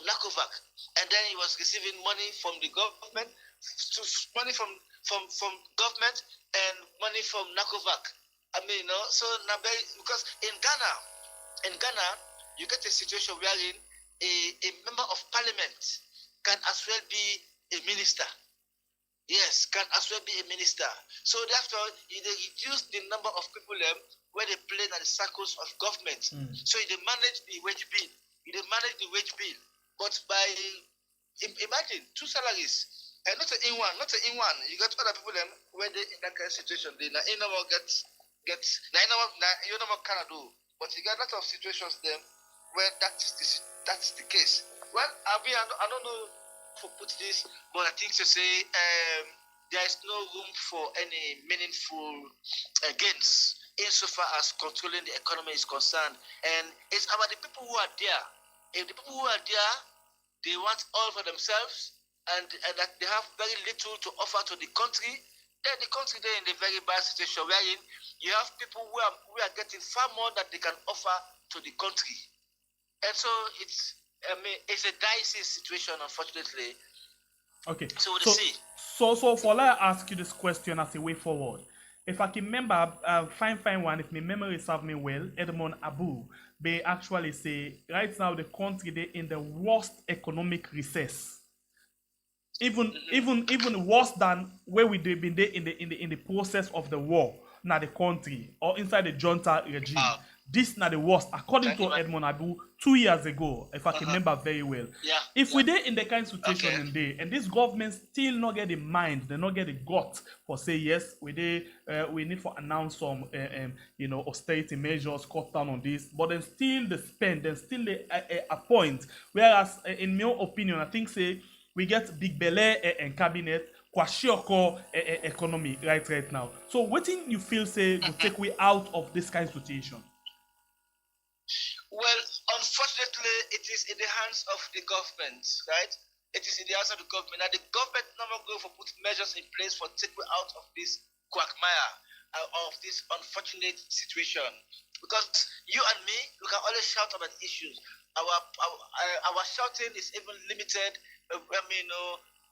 NACOVAC, and then he was receiving money from the government, money from government and money from NACOVAC. So now because in Ghana, you get a situation wherein a member of parliament can as well be a minister. Yes, can as well be a minister. So therefore, they reduce the number of people where they play in the circles of government. So they manage the wage bill. But by imagine 2 salaries, and not in one. You got other people where they in that kind of situation. They now no more get you know what can do. But you got a lot of situations there where that's the case. Well, I don't know to put this, but I think to say there is no room for any meaningful gains insofar as controlling the economy is concerned. And it's about the people who are there. If the people who are there, they want all for themselves and that they have very little to offer to the country, then the country is in a very bad situation wherein you have people who are getting far more that they can offer to the country. And so it's a dicey situation, unfortunately.
Okay.
So we'll see.
So for let I ask you this question as a way forward. If I can remember, fine one, if my memory serves me well, Edmond Abu, they actually say, right now the country they in the worst economic recess. Even worse than where we been there in the process of the war, now the country, or inside the junta regime. This not the worst, according to Edmond Abu, 2 years ago, if I can remember very well.
Yeah.
If we did in the kind of situation in there, and this government still not get the mind, they not get the gut for say yes, we need to announce some austerity measures, cut down on this, but then still they spend, then still they appoint. Whereas in my opinion, I think say we get big belly and cabinet. Kwashioko economy right now. So what thing you feel say will take we out of this kind of situation?
Well, unfortunately, it is in the hands of the government, right? It is in the hands of the government. Now, the government no more going to put measures in place for taking out of this quagmire, of this unfortunate situation. Because you and me, we can always shout about issues. Our shouting is even limited,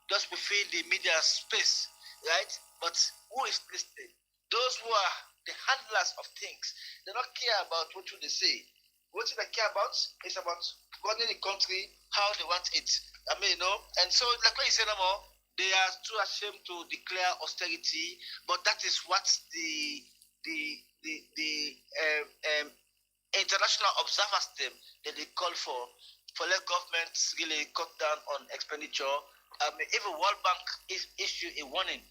just within the media space, right? But who is listening? Those who are the handlers of things, they don't care about what they say. What they care about is about running the country how they want it. And so like what you said, they are too ashamed to declare austerity, but that is what the international observers them that they call for let governments really cut down on expenditure. Even World Bank issue a warning.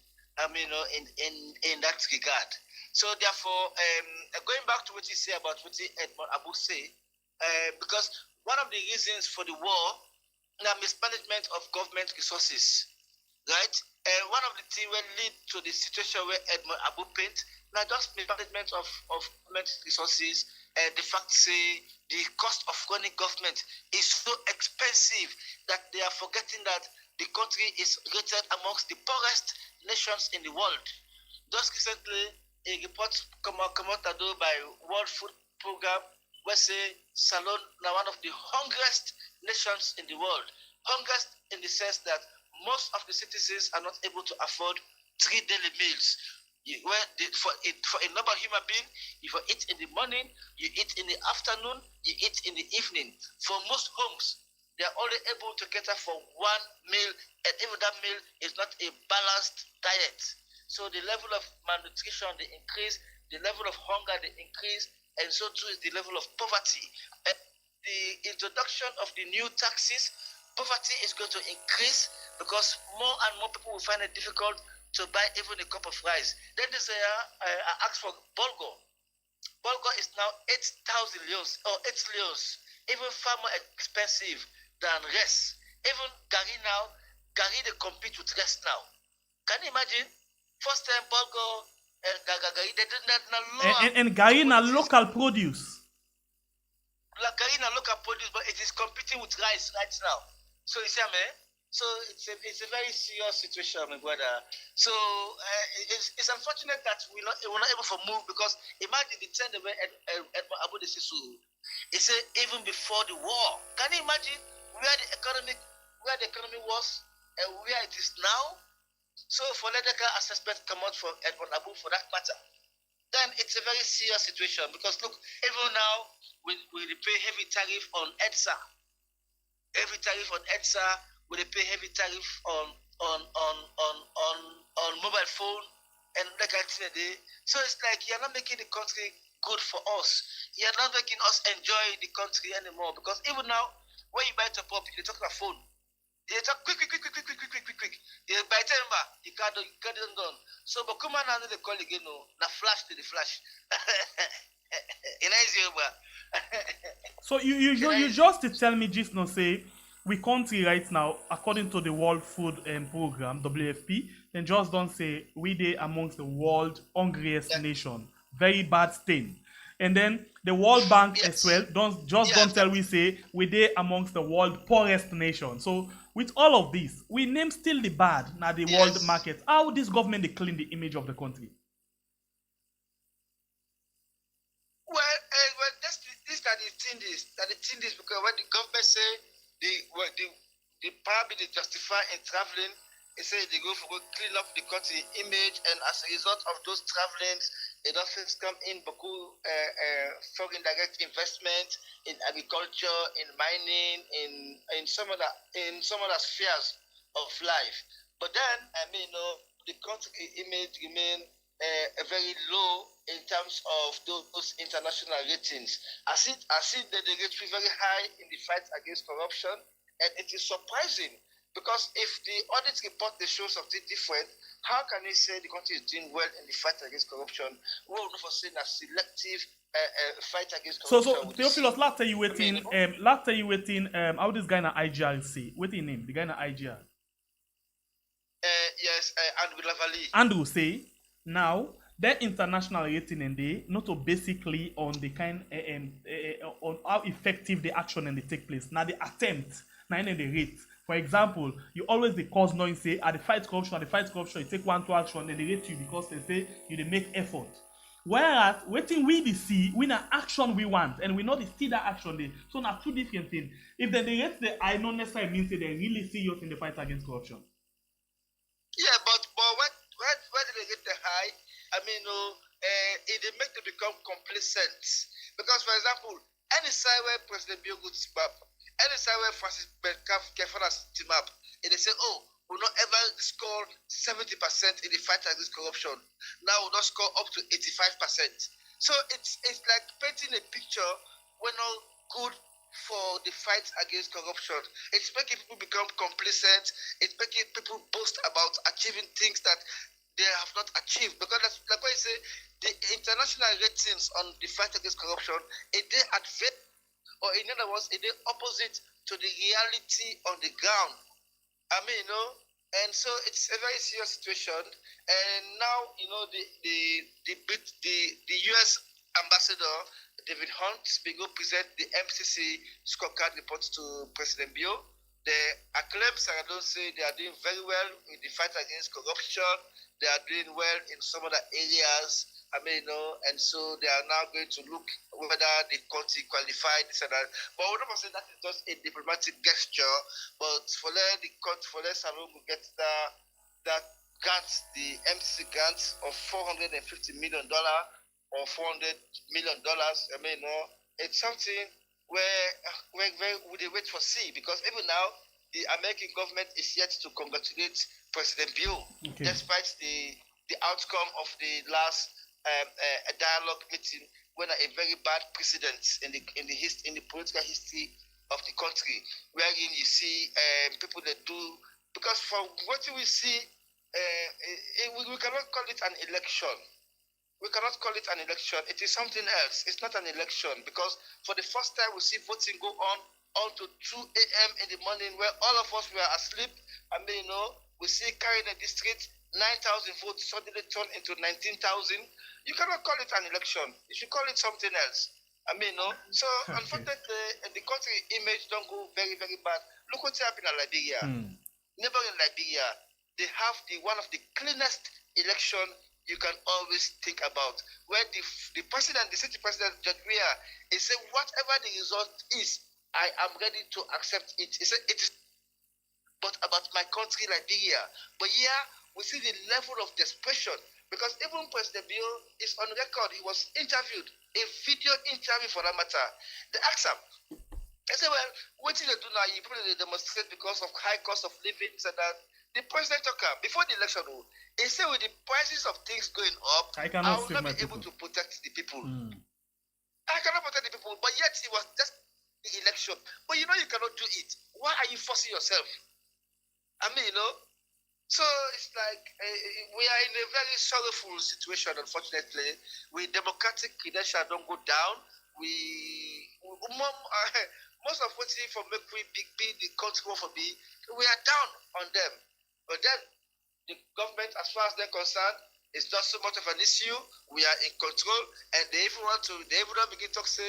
In that regard. So therefore, going back to what you say about what Edmond Abu say, because one of the reasons for the war, the mismanagement of government resources, right? One of the things will lead to the situation where Edmond Abu paint, not just mismanagement of government resources, the fact say the cost of running government is so expensive that they are forgetting that the country is rated amongst the poorest nations in the world. Just recently, a report come out by World Food Program where say Salon now one of the hungriest nations in the world. Hungriest in the sense that most of the citizens are not able to afford 3 daily meals. For a normal human being, if you eat in the morning, you eat in the afternoon, you eat in the evening. For most homes, they are only able to cater for 1 meal, and even that meal is not a balanced diet. So the level of malnutrition they increase, the level of hunger they increase, and so too is the level of poverty. And the introduction of the new taxes, poverty is going to increase because more and more people will find it difficult to buy even a cup of rice. Then they say, I asked for bulgur. Bulgur is now 8,000 leos or 8 leos, even far more expensive than rice. Even gari now, gari they compete with rice now. Can you imagine? First time bulgur and gari, they did not lower.
And gari na local produce.
Gari na local produce, but it is competing with rice right now. So you see, man. So it's a very serious situation, my brother. So it's unfortunate that we're not able to move because imagine the time where Abu Desisu, he said even before the war. Can you imagine where the economy was and where it is now? So for political assessment come out from Edmond Abu for that matter, then it's a very serious situation because look, even now we pay heavy tariff on EDSA. Heavy tariff on EDSA, we pay heavy tariff on mobile phone and that kind of thing. So it's like you're not making the country good for us. You're not making us enjoy the country anymore because even now, when you buy a pop, you talk about phone. You talk quick. You by the time you can't done. So but come on now they call again no, na flash to the flash. In Nigeria.
So you just to tell me just now say we country right now according to the World Food Program WFP, then just don't say we dey amongst the world hungriest nation. Very bad thing. And then the World Bank as well don't tell we say we dey amongst the world poorest nation. So with all of this, we name still the bad now the world market. How this government they clean the image of the country?
Well, this that the thing is because when the government say the power they justify in traveling, they say they go clean up the country image, and as a result of those travelings, it doesn't come in beaucoup foreign direct investment in agriculture, in mining, in some other spheres of life. But then the country image remain very low in terms of those international ratings. I see that they rate very high in the fight against corruption, and it is surprising because if the audit report they show something different, how can you say the country is doing well in the fight against corruption? We will not for saying a selective fight against corruption.
So Theophilus, last time you waiting, how this guy na IGR say? What's his name? The guy na IGR.
Yes, Andrew Lavalley.
Andrew say now their international rating and they not to basically on the kind on how effective the action and they take place. Now the attempt, now in the rate. For example, you always the cause knowing say at the fight corruption, you take 1 to action, and they rate you because they say you they make effort. Whereas waiting we see we na action we want and we not see that action there. So now 2 different things. If they rate the I not necessarily mean say they're really serious in the fight against corruption.
Yeah, but where do they get the high? It make them become complacent. Because, for example, any side where President Bill Good map, any side where Francis Kefanas map, and they say, oh, we'll not ever score 70% in the fight against corruption. Now we'll not score up to 85%. So it's like painting a picture when not good for the fight against corruption. It's making people become complacent. It's making people boast about achieving things that they have not achieved. Because that's, like what you say, the international ratings on the fight against corruption, they advance, or in other words, they opposite to the reality on the ground. I mean, and so it's a very serious situation. And now, the U.S. ambassador David Hunt will go present the MCC scorecard report to President Bill. The acclaimed Saradon say they are doing very well in the fight against corruption. They are doing well in some other areas. I mean, and so they are now going to look whether the country qualified this and that. But we're not saying that is just a diplomatic gesture. But for let Salon get that grant, the MCC grant of $450 million or $400 million. I mean, it's something where we wait for see, because even now the American government is yet to congratulate President Bill, despite the outcome of the last dialogue meeting, when a very bad precedent in the political history of the country, wherein you see people that do, because from what we see, we cannot call it an election. We cannot call it an election. It is something else. It's not an election, because for the first time we see voting go on to 2 a.m. in the morning, where all of us were asleep. I mean, we see carrying a district, 9,000 votes suddenly turned into 19,000. You cannot call it an election. You should call it something else. I mean, so unfortunately, the country image don't go very, very bad. Look what's happening in Liberia. Neighboring Liberia, they have one of the cleanest election you can always think about, where the president, the city president, Judge Weir, he said, whatever the result is, I am ready to accept it. He said, it is but about my country, Liberia. But here, we see the level of desperation, because even President Bill is on record. He was interviewed, a video interview for that matter. They asked him, they said, well, what did they do now? You probably demonstrate because of high cost of living and that. The president took up before the election. He said, with the prices of things going up, I will not be able to protect the people. I cannot protect the people, but yet it was just the election. But you cannot do it. Why are you forcing yourself? I mean, so it's like we are in a very sorrowful situation, unfortunately. With democratic credentials don't go down. Most of what for make we be the country for me, we are down on them. But then the government, as far as they're concerned, it's not so much of an issue. We are in control, and they even begin to say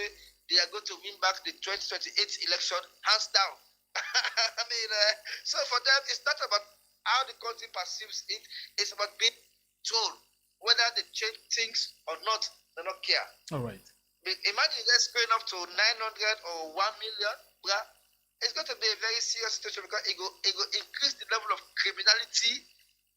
they are going to win back the 2028 election hands down. I mean, so for them, it's not about how the country perceives it. It's about being told whether they change things or not. They don't care.
All right.
Imagine that's going up to 900 or 1 million, bruh. It's going to be a very serious situation, because it will increase the level of criminality,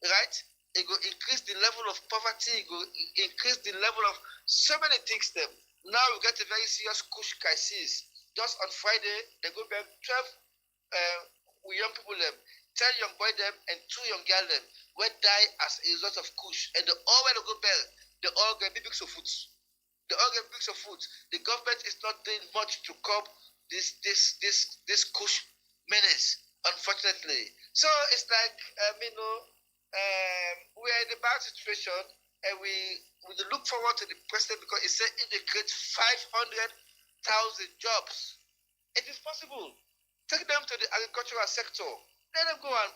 right? It will increase the level of poverty. It will increase the level of so many things. Now we get a very serious kush crisis. Just on Friday, they go back 12 young people, 10 young boy and 2 young girl were die as a result of kush, and they all went to go back. They all get big of food. The government is not doing much to curb this kush menace, unfortunately. So it's like we are in a bad situation, and we look forward to the president, because he said he will create 500,000 jobs. It is possible. Take them to the agricultural sector. Let them go and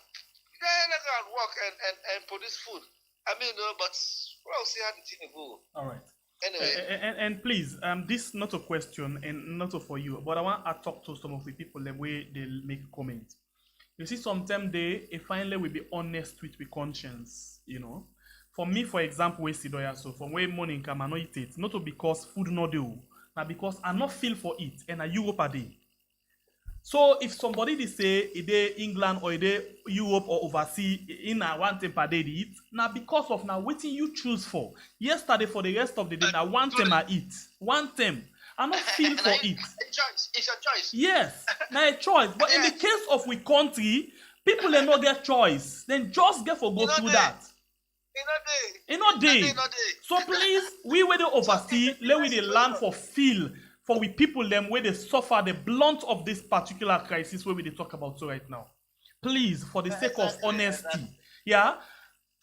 work and produce food. I mean, but we'll see how the thing will go.
All right.
Anyway.
And please, this is not a question and not for you, but I want to talk to some of the people the way they make comments. You see, sometimes they finally will be honest with the conscience, For me, for example, so from where morning come, I not eat it, not because food no do, but because I not feel for it, and I Europe a day. So if somebody they say they England or they Europe or overseas in a one time per day they eat, now because of now waiting you choose for. Yesterday for the rest of the day now one time I eat. One time. I not feel for it.
It's your choice.
Yes, now a choice. But in the case of we country, people they not get choice. Then just get for go through that. In a day. So please, we where they oversee, let we they learn for feel. For we people them where they suffer the blunt of this particular crisis where we they talk about so right now. Please, for the sake of honesty,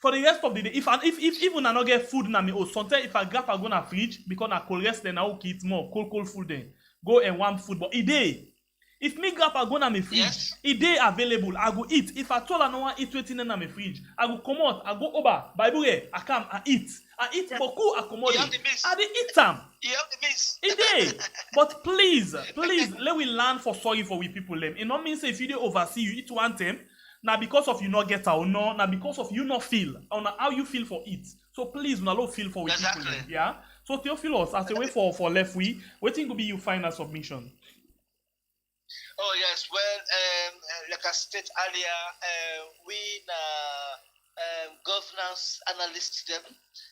for the rest of the day, if even I not get food na me, sometimes if I grab I go na fridge because I cold rest then I will eat more cold food then go and warm food. But it day, if me grab I go na me fridge, it day available. I go eat. If I told I no want eat waiting na me fridge, I go come out. I go over. Bible I come. I eat for cool accommodate. I dey eat them.
You have the miss.
It day. But please, let we learn for sorry for we people them. It not mean say if you dey oversee you eat one time. Now because of you not get or no, now because of you not feel on how you feel for it. So please, now not feel for we people. Yeah. So Theophilus, as a way for left waiting to be you final submission.
Oh yes, well, like I stated earlier, we governance analysts them.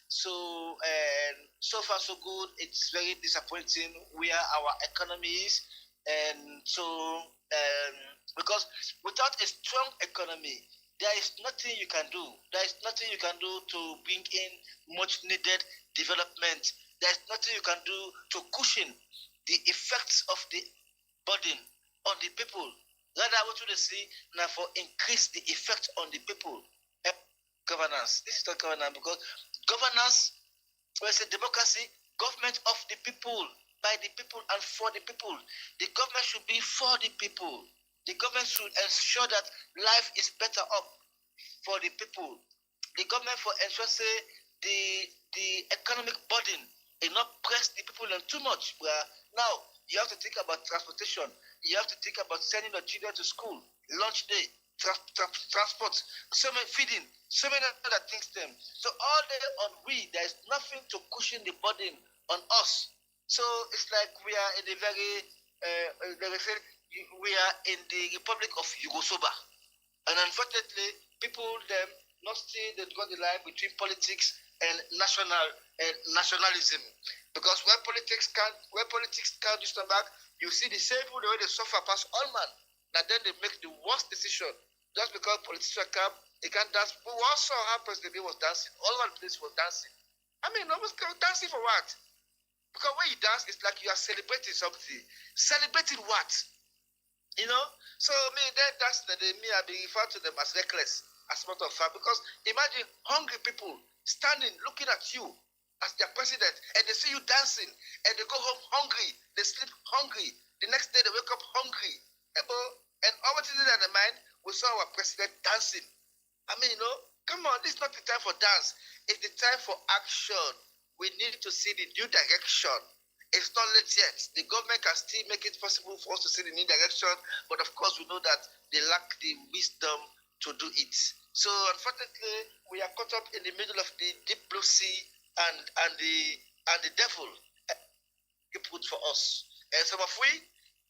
So so far so good. It's very disappointing where our economy is, and so because without a strong economy, there is nothing you can do. There is nothing you can do to bring in much needed development. There is nothing you can do to cushion the effects of the burden on the people. Rather, what you see now for increase the effect on the people. Governance. This is not governance because governance, when I say democracy, government of the people, by the people and for the people. The government should be for the people. The government should ensure that life is better up for the people. The government for ensure say the economic burden is not press the people on too much. Where now you have to think about transportation. You have to think about sending your children to school, lunch day, transport, so many feeding, so many other things. Them. So all day on there is nothing to cushion the burden on us. So it's like we are in a very, we are in the Republic of Yugoslavia, and unfortunately, people them not see the draw the line between politics and nationalism, because when politics can't do stand back, you see the same people the way they suffer past all man. Now then they make the worst decision just because politicians come, they can't dance. But what saw how President was dancing? All one place was dancing. I mean, no one's dancing for what? Because when you dance, it's like you are celebrating something. Celebrating what? You know? So me then that's the me I be referred to them as reckless, as a matter of fact. Because imagine hungry people standing looking at you as their president, and they see you dancing, and they go home hungry, they sleep hungry. The next day they wake up hungry. And all what is in their mind, we saw our president dancing. I mean, come on, this is not the time for dance. It's the time for action. We need to see the new direction. It's not late yet. The government can still make it possible for us to see the new direction, but of course we know that they lack the wisdom to do it. So unfortunately, we are caught up in the middle of the deep blue sea and the devil put for us. And some of we,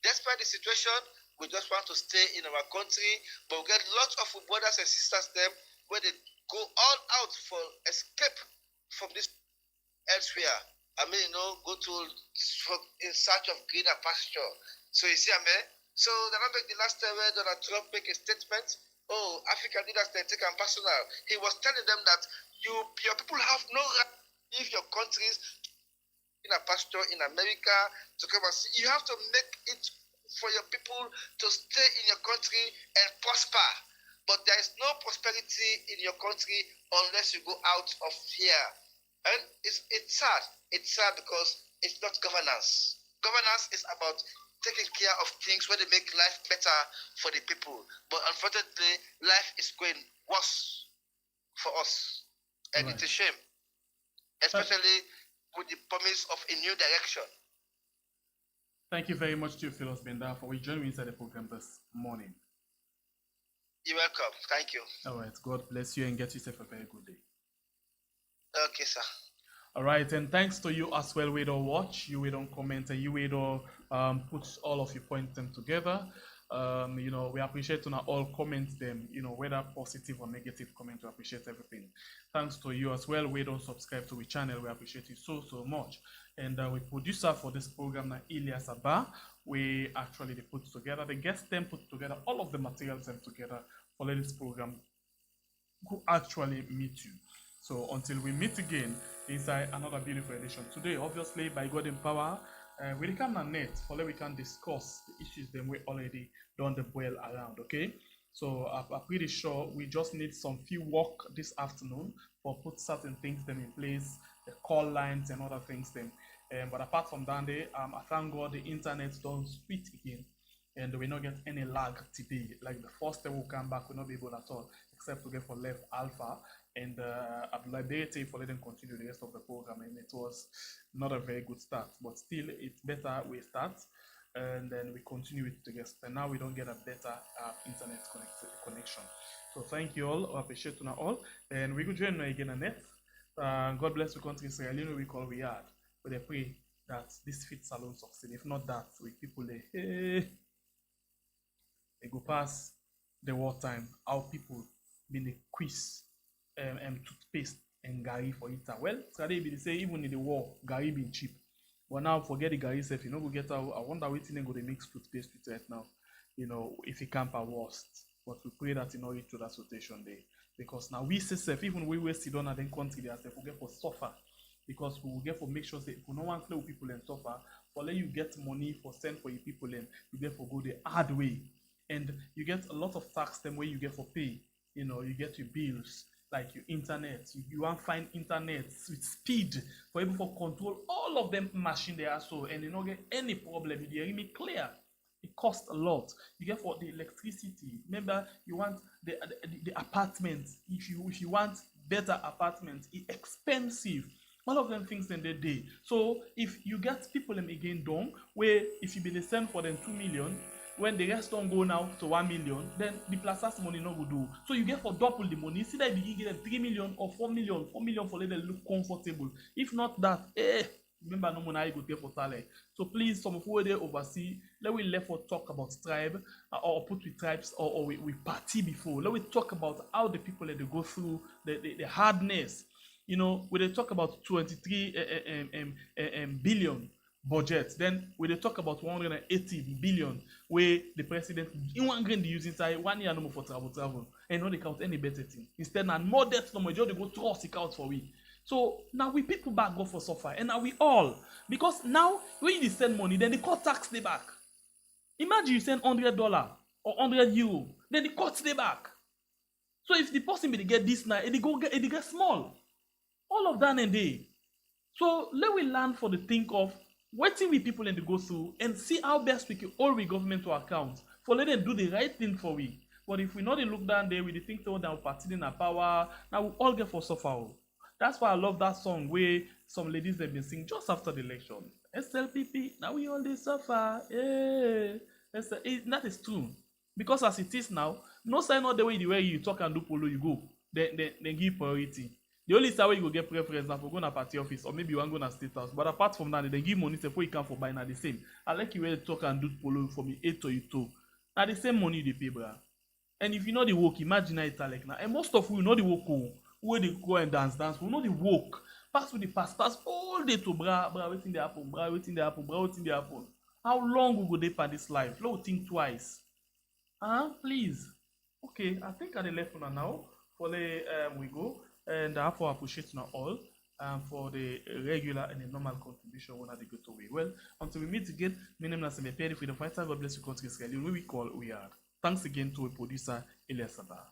despite the situation, we just want to stay in our country, but we get lots of brothers and sisters them where they go all out for escape from this elsewhere. I mean, go to in search of greener pasture. So you see, so the last time where Donald Trump make a statement, African leaders they take them personal. He was telling them that your people have no right to leave your countries in a pasture in America to come and see. You have to make it for your people to stay in your country and prosper. But there is no prosperity in your country unless you go out of here. And it's sad. It's sad because it's not governance. Governance is about taking care of things where they make life better for the people. But unfortunately, life is going worse for us. And It's a shame. Especially with the promise of a new direction.
Thank you very much, Theophilus Benda, for joining me inside the program this morning.
You're welcome. Thank you.
All right. God bless you and get yourself a very good day.
Okay, sir.
All right, and thanks to you as well. We don't watch, you we don't comment, and you we don't put all of your points them together. We appreciate on all comments them, whether positive or negative comment, we appreciate everything. Thanks to you as well. We don't subscribe to the channel. We appreciate you so much. And we producer for this program now, Elias Abba. We actually they put together, the guests them put together all of the materials them together for this program who actually meet you. So until we meet again inside another beautiful edition today, obviously by God in power, we come on net for we can discuss the issues that we already done the boil around. Okay, So I'm pretty sure we just need some few work this afternoon for put certain things them in place, the call lines and other things them. But apart from that, I thank God the internet don't sweet again, and we not get any lag today. Like the first day we'll come back, we'll not be able at all, except to get for left alpha. And I'd like to for let them continue the rest of the program. And it was not a very good start, but still it's better we start and then we continue with the rest. And now we don't get a better internet connection. So thank you all. I appreciate you all. And we could join again, Annette. God bless the country Sierra Leone we call we hard. But I pray that this fit salon succeed. If not that, we people they go past the wartime. How people been the quiz toothpaste and Gary for it. Well, today be say even in the war, Gary been cheap. But now forget the Gary self, you know, we get out. I wonder what thing go to mix toothpaste with right now. You know, if it can't worst. But we pray that you know it to that rotation day. Because now we say self, even we wasted on and country they are we get for suffer. Because we will get for make sure say if no one play with people and suffer, for let you get money for send for your people and you get for go the hard way. And you get a lot of tax them where you get for pay. You know, you get your bills, like your internet. You want to find internet with speed for able to control all of them machine there so and you don't get any problem. You hear me clear. It costs a lot. You get for the electricity. Remember, you want the apartment. If you want better apartment, it's expensive. All of them things in the day. So if you get people them again done, where if you been send for them 2 million, when the rest don't go now to 1 million, then the plazas money no go do. So you get for double the money. See that you begin get them 3 million or 4 million. 4 million for let them look comfortable. If not that, remember no money go pay for talent. So please, some of who they oversee, let we left for talk about tribe or put with tribes or we party before. Let we talk about how the people that they go through the hardness. You know, when they talk about 23 billion budget, then when they talk about 180 billion, where the president in one grain they use inside 1 year no more for travel, and not they count any better thing. Instead, now more debt no more, just they go trust it out for we. So now we people back go for suffer, and now we all because now when you send money, then they cut tax they back. Imagine you send $100 or €100, then they cut they back. So if the person will get this now, it get small. All of that and day. So let we learn for the think of what we people in the go through and see how best we can hold we government to account for let them do the right thing for we. But if we not look down there, we think that we're party in our power, now we all get for suffer. That's why I love that song where some ladies have been singing just after the election. SLPP, now we all they suffer. That is true. Because as it is now, no sign of the way you talk and do polo, you go. Then give priority. The only time you go get preference now for going to party office or maybe you want to go to state house. But apart from that, they give money before you can for buying at the same. I like you when talk and do polo for me 8 or 2. Now the same money they pay, bro. And if you know the work, imagine it like now. And most of you know the work where they go and dance. We know the work. Pass with the pass all day to bra, waiting they happen, waiting they happen. How long will go they for this life? Let me think twice. Please. Okay, I think at the left one now. For the we go. And therefore appreciate you all for the regular and the normal contribution when they go to way. Well, until we meet again, my name is Mesappropriation Freedom Fighter. God bless you, country Israel. We call we are. Thanks again to a producer, Elias Sabah.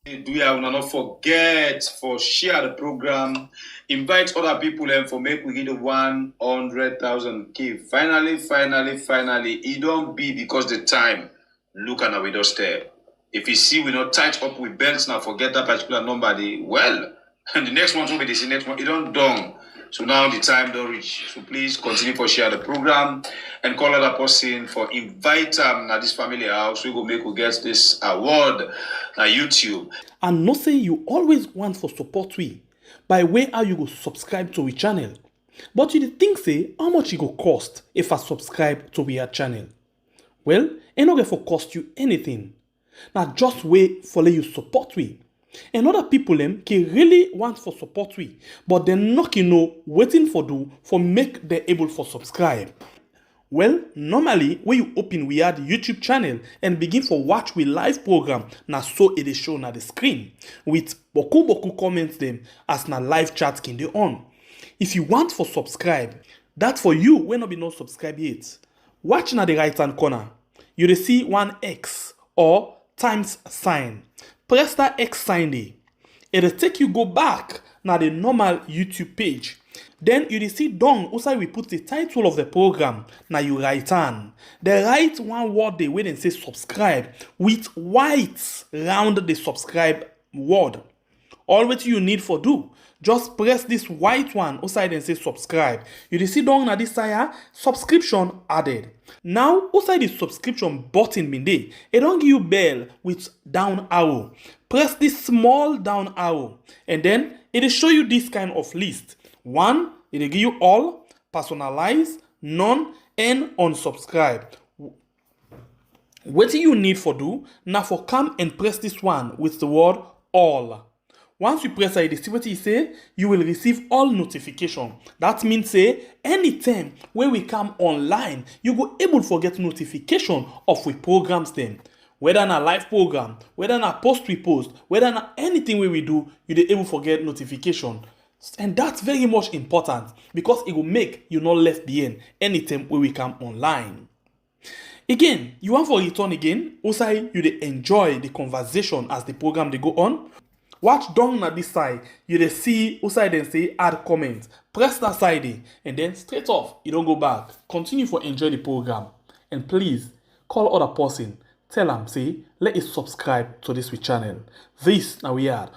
Do you not forget for share the program, invite other people and for make we get the 100,000 key. Finally, it don't be because the time. Look at our doorstep. If you see we not tight up with belts now, forget that particular number. Well, and the next one will be the next one. It don't done. So now the time don't reach. So please continue for share the program and call other person for invite them at this family house. We go make we get this award at YouTube.
And no say you always want for support we by way how you go subscribe to we channel. But you think say how much it go cost if I subscribe to we channel? Well, it not going for cost you anything. Now just wait for let you support we. And other people can really want for support we, but they're not waiting for do for make them able for subscribe. Well, normally when you open we had YouTube channel and begin for watch we live program, now so it is shown at the screen with boku comments them as na live chat can they on. If you want for subscribe, that for you when not be no subscribe yet. Watch na the right hand corner, you will see one X or times sign. Press that X sign there. It'll take you go back na the normal YouTube page. Then you see down outside we put the title of the program. Now you write on. They write one word they wait and say subscribe with white round the subscribe word. All what you need for do, just press this white one outside and say subscribe. You see down na this side subscription added. Now outside the subscription button bin there, it don't give you bell with down arrow. Press this small down arrow and then it will show you this kind of list. One, it will give you all, personalize, none, and unsubscribe. What you need for do, now for come and press this one with the word all. Once you press it, see what it say, you will receive all notification. That means say, anytime when we come online, you go able to get notification of we programs them. Whether na live program, whether na post we post, whether na anything we do, you dey able to get notification. And that's very much important because it will make you not left behind anytime when we come online. Again, you want for return again, also you dey enjoy the conversation as the program they go on. Watch down at this side, you dey see outside then say add comment. Press that side there, and then straight off, you don't go back. Continue for enjoy the program. And please, call other person. Tell them, say, let it subscribe to this channel. This now we are.